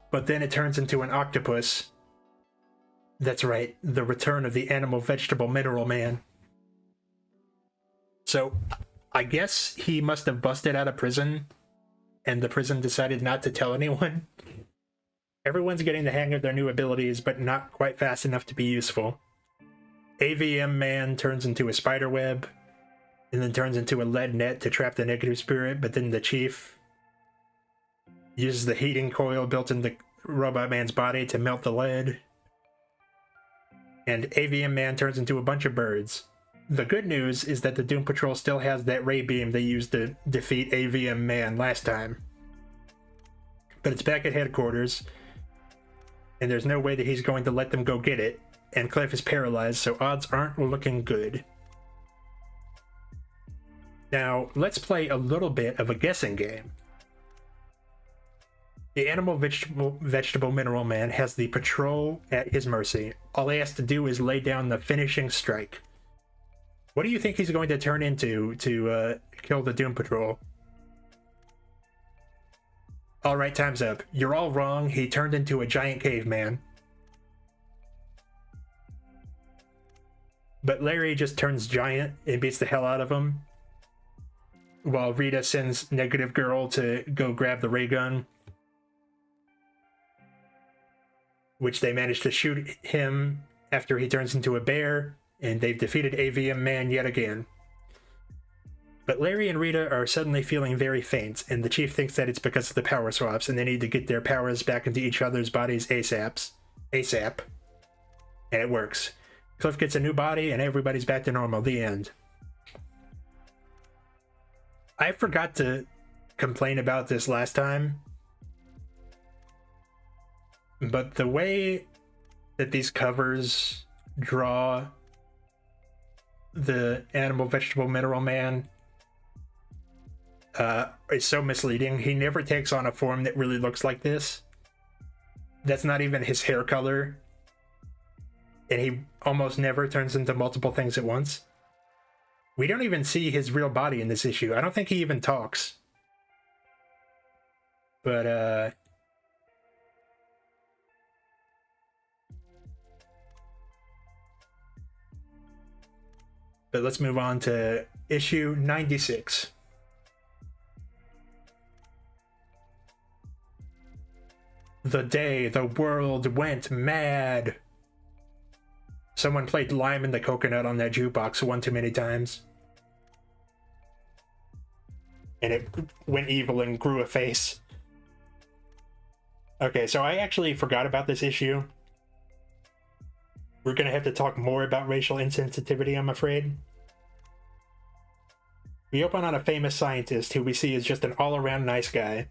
But then it turns into an octopus. That's right, the return of the animal, vegetable, mineral man. So, I guess he must have busted out of prison, and the prison decided not to tell anyone. Everyone's getting the hang of their new abilities, but not quite fast enough to be useful. AVM Man turns into a spider web, and then turns into a lead net to trap the negative spirit, but then the chief uses the heating coil built in the Robot Man's body to melt the lead. And AVM Man turns into a bunch of birds. The good news is that the Doom Patrol still has that ray beam they used to defeat AVM Man last time. But it's back at headquarters, and there's no way that he's going to let them go get it, and Cliff is paralyzed, so odds aren't looking good. Now, let's play a little bit of a guessing game. The animal, vegetable, mineral man has the patrol at his mercy. All he has to do is lay down the finishing strike. What do you think he's going to turn into to kill the Doom Patrol? Alright, time's up. You're all wrong. He turned into a giant caveman. But Larry just turns giant and beats the hell out of him. While Rita sends Negative Girl to go grab the ray gun, which they manage to shoot him after he turns into a bear, and they've defeated AVM Man yet again. But Larry and Rita are suddenly feeling very faint, and the chief thinks that it's because of the power swaps, and they need to get their powers back into each other's bodies ASAP. And it works. Cliff gets a new body, and everybody's back to normal. The end. I forgot to complain about this last time, but the way that these covers draw the animal, vegetable, mineral man is so misleading. He never takes on a form that really looks like this. That's not even his hair color. And he almost never turns into multiple things at once. We don't even see his real body in this issue. I don't think he even talks. But let's move on to issue 96. The day the world went mad. Someone played Lime in the Coconut on that jukebox one too many times. And it went evil and grew a face. Okay, so I actually forgot about this issue. We're gonna have to talk more about racial insensitivity, I'm afraid. We open on a famous scientist who we see is just an all-around nice guy.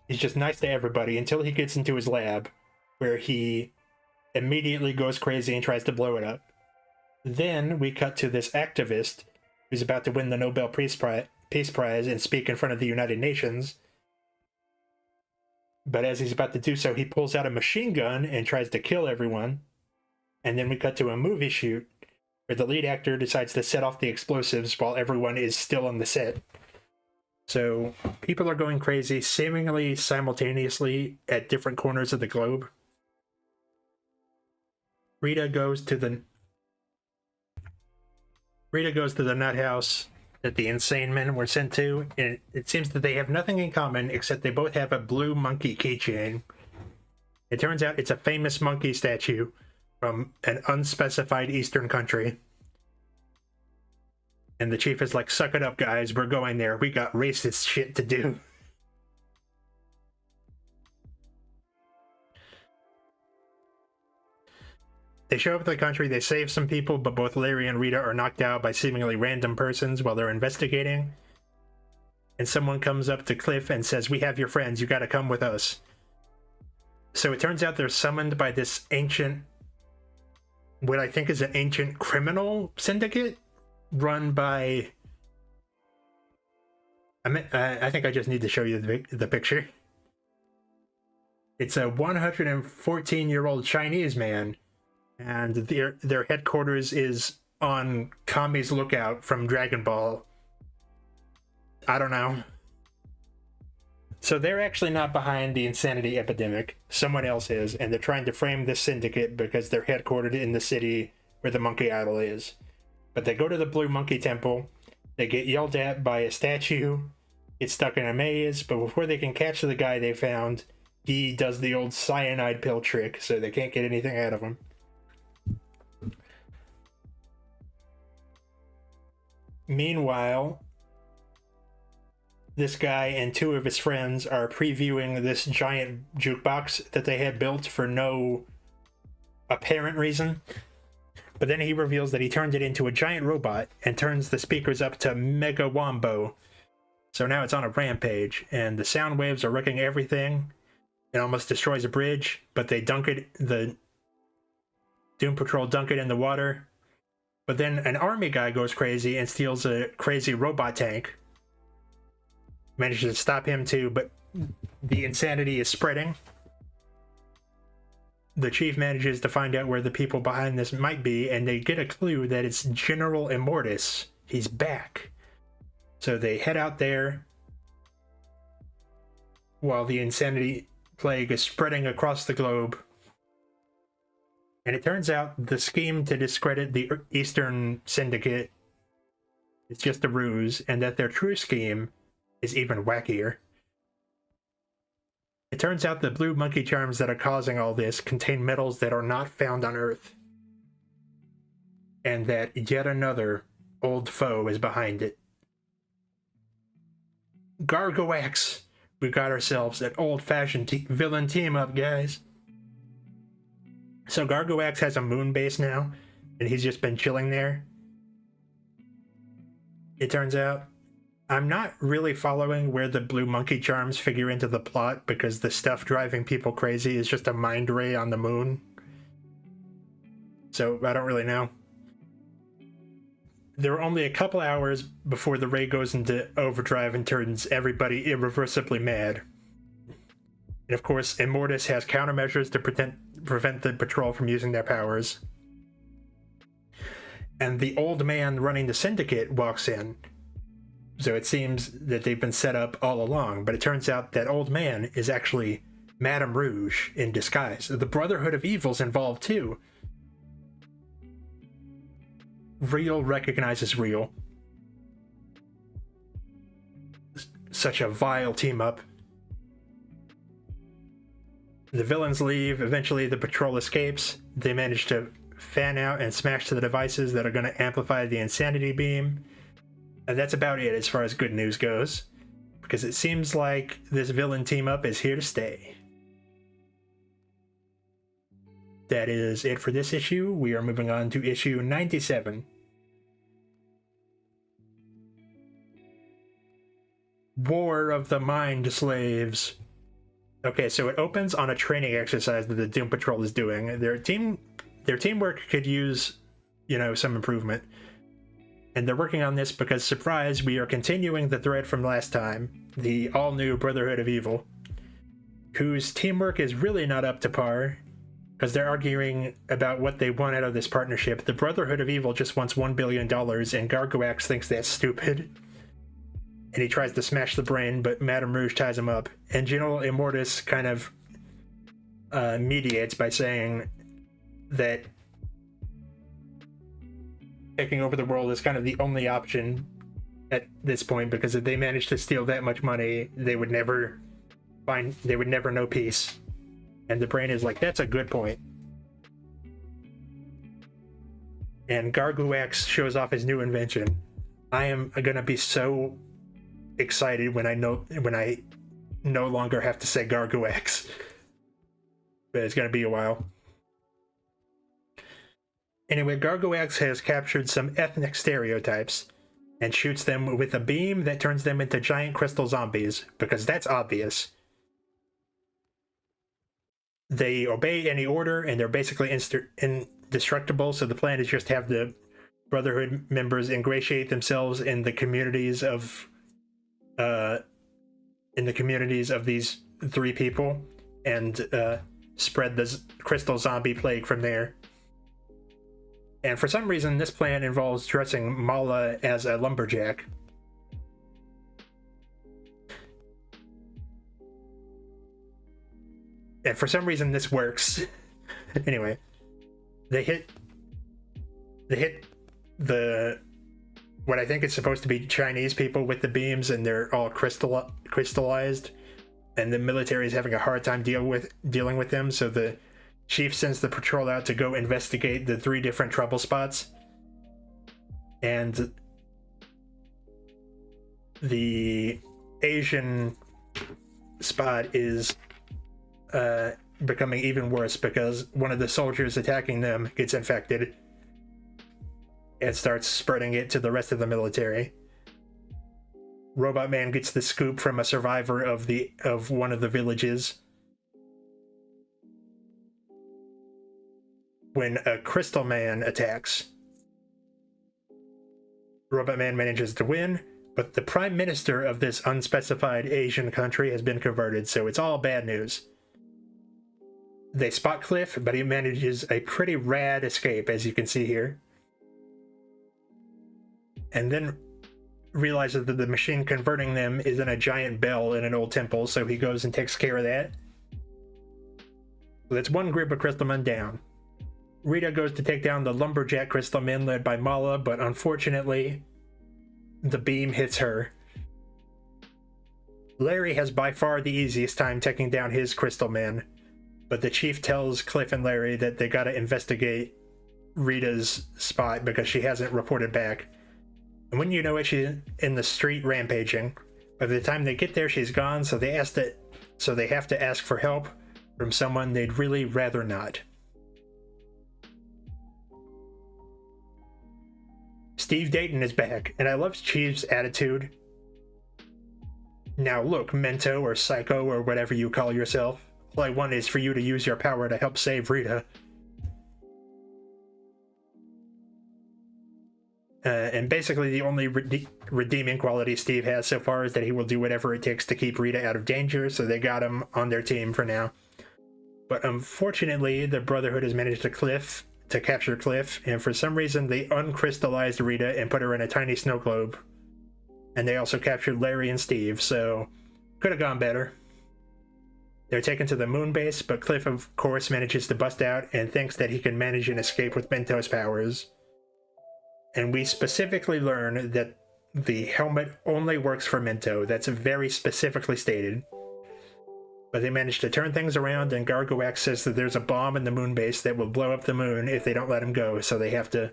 He's just nice to everybody until he gets into his lab, where he immediately goes crazy and tries to blow it up. Then we cut to this activist who's about to win the Nobel Peace Prize and speak in front of the United Nations. But as he's about to do so, he pulls out a machine gun and tries to kill everyone. And then we cut to a movie shoot where the lead actor decides to set off the explosives while everyone is still on the set. So people are going crazy seemingly simultaneously at different corners of the globe. Rita goes to the nut house that the insane men were sent to, and it seems that they have nothing in common except they both have a blue monkey keychain. It turns out it's a famous monkey statue from an unspecified Eastern country. And the chief is like, suck it up, guys. We're going there. We got racist shit to do. They show up at the country, they save some people, but both Larry and Rita are knocked out by seemingly random persons while they're investigating. And someone comes up to Cliff and says, we have your friends, you gotta come with us. So it turns out they're summoned by this ancient, what I think is an ancient criminal syndicate run by... I think I just need to show you the picture. It's a 114-year-old Chinese man, and their headquarters is on Kami's Lookout from Dragon Ball. I don't know. So they're actually not behind the insanity epidemic. Someone else is, and they're trying to frame this syndicate because they're headquartered in the city where the monkey idol is. But they go to the Blue Monkey Temple, they get yelled at by a statue, get stuck in a maze, but before they can catch the guy they found, he does the old cyanide pill trick, so they can't get anything out of him. Meanwhile, this guy and two of his friends are previewing this giant jukebox that they had built for no apparent reason. But then he reveals that he turned it into a giant robot and turns the speakers up to Mega Wombo. So now it's on a rampage, and the sound waves are wrecking everything. It almost destroys a bridge, but they dunk it, the Doom Patrol dunk it in the water. But then an army guy goes crazy and steals a crazy robot tank. Manages to stop him too, but the insanity is spreading. The chief manages to find out where the people behind this might be, and they get a clue that it's General Immortus. He's back. So they head out there while the insanity plague is spreading across the globe. And it turns out the scheme to discredit the Eastern Syndicate is just a ruse, and that their true scheme is even wackier. It turns out the blue monkey charms that are causing all this contain metals that are not found on Earth. And that yet another old foe is behind it. Gargoax! We got ourselves an old-fashioned villain team-up, guys. So Gargoax has a moon base now, and he's just been chilling there. It turns out I'm not really following where the blue monkey charms figure into the plot, because the stuff driving people crazy is just a mind ray on the moon. so I don't really know. There are only a couple hours before the ray goes into overdrive and turns everybody irreversibly mad. And of course, Immortus has countermeasures to prevent the patrol from using their powers. And the old man running the syndicate walks in. So it seems that they've been set up all along, but it turns out that old man is actually Madame Rouge in disguise. The Brotherhood of Evil's involved too. Real recognizes real. Such a vile team up. The villains leave. Eventually the patrol escapes. They manage to fan out and smash to the devices that are going to amplify the insanity beam. And that's about it as far as good news goes, because it seems like this villain team up is here to stay. That is it for this issue. We are moving on to issue 97. War of the Mind Slaves. Okay, so it opens on a training exercise that the Doom Patrol is doing. Their teamwork could use, some improvement. And they're working on this because, surprise, we are continuing the thread from last time, the all-new Brotherhood of Evil, whose teamwork is really not up to par, because they're arguing about what they want out of this partnership. The Brotherhood of Evil just wants $1 billion, and Gargoax thinks that's stupid. And he tries to smash the brain, but Madame Rouge ties him up. And General Immortus kind of mediates by saying that taking over the world is kind of the only option at this point, because if they managed to steal that much money, they would never know peace. And the brain is like, that's a good point. And Gargoax shows off his new invention. I am gonna be so excited when I no longer have to say Gargoax. But it's gonna be a while. Anyway, Gargoax has captured some ethnic stereotypes and shoots them with a beam that turns them into giant crystal zombies, because that's obvious. They obey any order, and they're basically indestructible, so the plan is just have the Brotherhood members ingratiate themselves in the communities of these three people, and spread the crystal zombie plague from there. And for some reason, this plan involves dressing Mala as a lumberjack. And for some reason, this works. Anyway, they hit the what I think is supposed to be Chinese people with the beams, and they're all crystallized, and the military is having a hard time dealing with them. So the Chief sends the patrol out to go investigate the 3 different trouble spots. And the Asian spot is becoming even worse, because one of the soldiers attacking them gets infected and starts spreading it to the rest of the military. Robot Man gets the scoop from a survivor of one of the villages. When a Crystal Man attacks, Robot Man manages to win, but the prime minister of this unspecified Asian country has been converted, so it's all bad news. They spot Cliff, but he manages a pretty rad escape, as you can see here. And then realizes that the machine converting them is in a giant bell in an old temple, so he goes and takes care of that. So that's one group of Crystal Men down. Rita goes to take down the lumberjack Crystal Men led by Mala, but unfortunately, the beam hits her. Larry has by far the easiest time taking down his Crystal Men, but the Chief tells Cliff and Larry that they gotta investigate Rita's spot because she hasn't reported back. And when you know it, she's in the street rampaging. By the time they get there, she's gone, so they have to ask for help from someone they'd really rather not. Steve Dayton is back, and I love Chief's attitude. Now look, Mento or Psycho or whatever you call yourself, all I want is for you to use your power to help save Rita. And basically the only redeeming quality Steve has so far is that he will do whatever it takes to keep Rita out of danger, so they got him on their team for now. But unfortunately, the Brotherhood has managed to capture Cliff, and for some reason they uncrystallized Rita and put her in a tiny snow globe. And they also captured Larry and Steve, so could have gone better. They're taken to the moon base, but Cliff, of course, manages to bust out and thinks that he can manage an escape with Mentos powers. And we specifically learn that the helmet only works for Mento. That's very specifically stated. But they manage to turn things around, and Gargoax says that there's a bomb in the moon base that will blow up the moon if they don't let him go, so they have to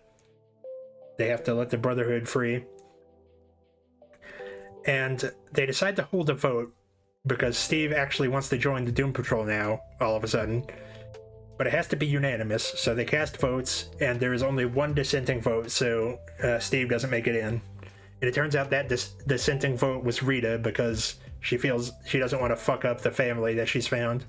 let the Brotherhood free. And they decide to hold a vote, because Steve actually wants to join the Doom Patrol now, all of a sudden. But it has to be unanimous, so they cast votes, and there is only one dissenting vote, so Steve doesn't make it in. And it turns out that dissenting vote was Rita, because she feels she doesn't want to fuck up the family that she's found.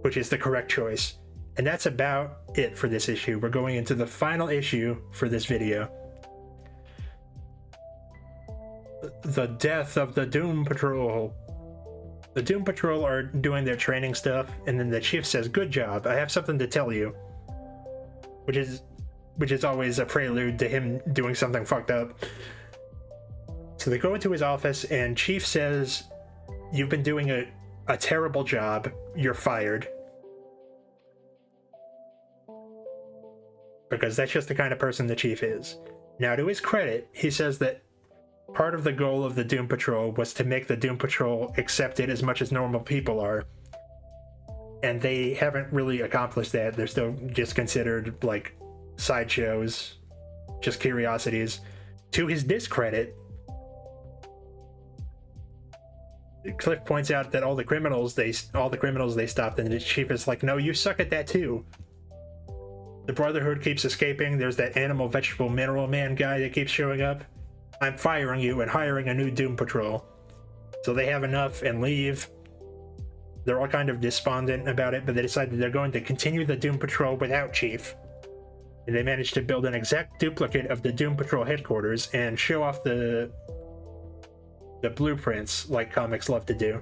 Which is the correct choice. And that's about it for this issue. We're going into the final issue for this video. The death of the Doom Patrol. The Doom Patrol are doing their training stuff, and then the chief says, "Good job, I have something to tell you." Which is always a prelude to him doing something fucked up. So they go into his office, and Chief says, "You've been doing a terrible job. You're fired." Because that's just the kind of person the Chief is. Now, to his credit, he says that part of the goal of the Doom Patrol was to make the Doom Patrol accepted as much as normal people are. And they haven't really accomplished that. They're still just considered, like, sideshows, just curiosities. To his discredit, Cliff points out that all the criminals they stopped, and the chief is like, "No, you suck at that too." The Brotherhood keeps escaping. There's that animal, vegetable, mineral man guy that keeps showing up. "I'm firing you and hiring a new Doom Patrol." So they have enough and leave. They're all kind of despondent about it, but they decide that they're going to continue the Doom Patrol without Chief. And they manage to build an exact duplicate of the Doom Patrol headquarters and show off the blueprints like comics love to do.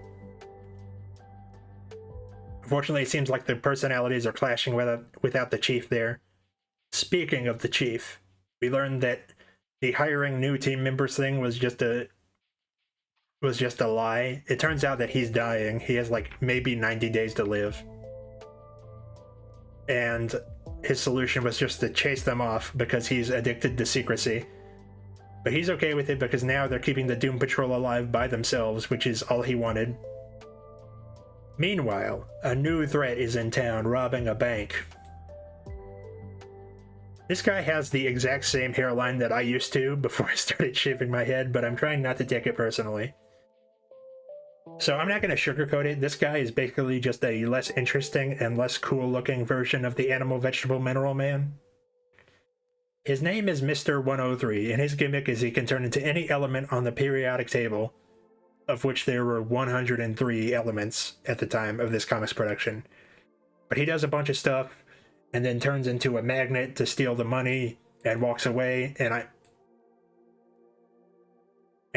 Unfortunately, it seems like the personalities are clashing without the Chief there. Speaking of the Chief, we learned that the hiring new team members thing was just a lie. It turns out that he's dying. He has like maybe 90 days to live. And his solution was just to chase them off because he's addicted to secrecy. But he's okay with it because now they're keeping the Doom Patrol alive by themselves, which is all he wanted. Meanwhile, a new threat is in town, robbing a bank. This guy has the exact same hairline that I used to before I started shaving my head, but I'm trying not to take it personally. So I'm not going to sugarcoat it. This guy is basically just a less interesting and less cool looking version of the animal, vegetable, mineral man. His name is Mr. 103, and his gimmick is he can turn into any element on the periodic table, of which there were 103 elements at the time of this comics production. But he does a bunch of stuff, and then turns into a magnet to steal the money, and walks away, and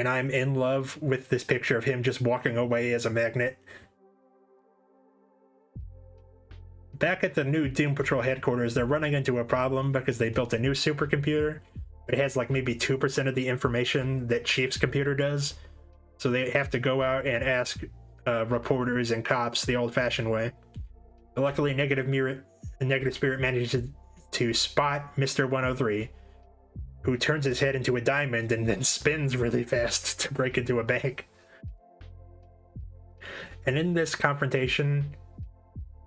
I'm in love with this picture of him just walking away as a magnet. Back at the new Doom Patrol headquarters, they're running into a problem because they built a new supercomputer, but it has like maybe 2% of the information that Chief's computer does. So they have to go out and ask reporters and cops the old-fashioned way. But luckily, Negative Spirit manages to spot Mr. 103, who turns his head into a diamond and then spins really fast to break into a bank. And in this confrontation,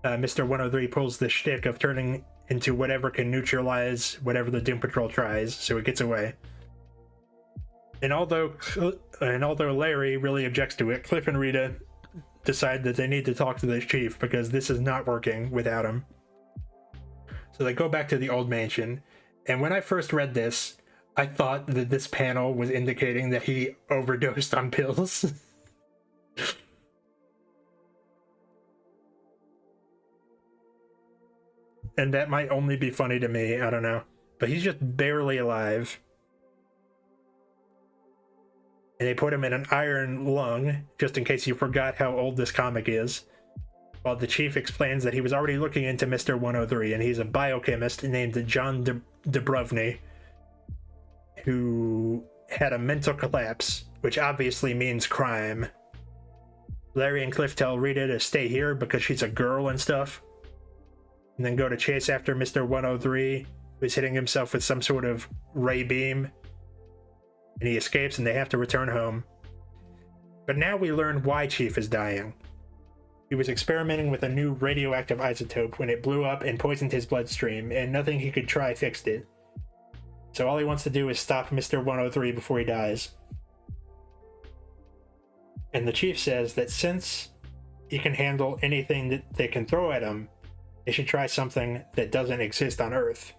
Mr. 103 pulls the shtick of turning into whatever can neutralize whatever the Doom Patrol tries, so it gets away. And although Larry really objects to it, Cliff and Rita decide that they need to talk to the chief because this is not working without him. So they go back to the old mansion, and when I first read this, I thought that this panel was indicating that he overdosed on pills. And that might only be funny to me, I don't know. But he's just barely alive. and they put him in an iron lung, just in case you forgot how old this comic is. While the chief explains that he was already looking into Mr. 103, and he's a biochemist named John Dubrovny, who had a mental collapse, which obviously means crime. Larry and Cliff tell Rita to stay here because she's a girl and stuff, and then go to chase after Mr. 103, who's hitting himself with some sort of ray beam, and he escapes and they have to return home. But now we learn why Chief is dying. He was experimenting with a new radioactive isotope when it blew up and poisoned his bloodstream, and nothing he could try fixed it. So all he wants to do is stop Mr. 103 before he dies. And the chief says that since he can handle anything that they can throw at him, they should try something that doesn't exist on Earth.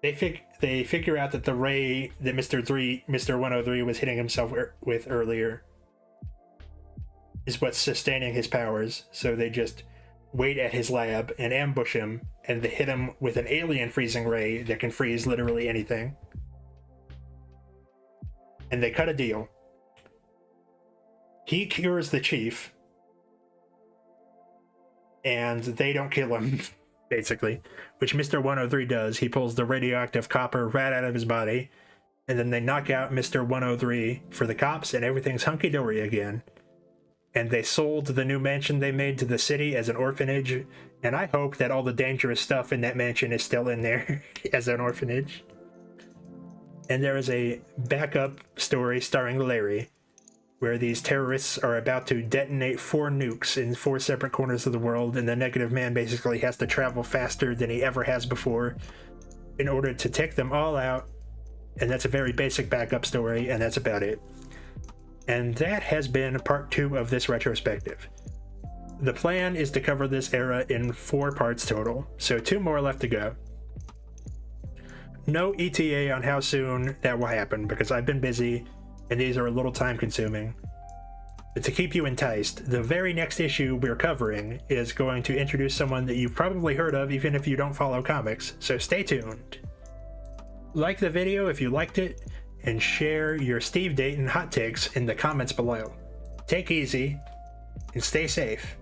They figure out that the ray that Mr. 103 was hitting himself with earlier is what's sustaining his powers, so they just wait at his lab and ambush him, and they hit him with an alien freezing ray that can freeze literally anything. And they cut a deal. He cures the chief, and they don't kill him, basically, which Mr. 103 does. He pulls the radioactive copper right out of his body, and then they knock out Mr. 103 for the cops, and everything's hunky-dory again. And they sold the new mansion they made to the city as an orphanage, and I hope that all the dangerous stuff in that mansion is still in there as an orphanage. And there is a backup story starring Larry, where these terrorists are about to detonate 4 nukes in 4 separate corners of the world, and the Negative Man basically has to travel faster than he ever has before in order to take them all out. And that's a very basic backup story, and that's about it. And that has been part 2 of this retrospective. The plan is to cover this era in 4 parts total, so 2 more left to go. No ETA on how soon that will happen, because I've been busy, and these are a little time consuming. But to keep you enticed, the very next issue we're covering is going to introduce someone that you've probably heard of even if you don't follow comics, so stay tuned. Like the video if you liked it, and share your Steve Dayton hot takes in the comments below. Take easy, and stay safe.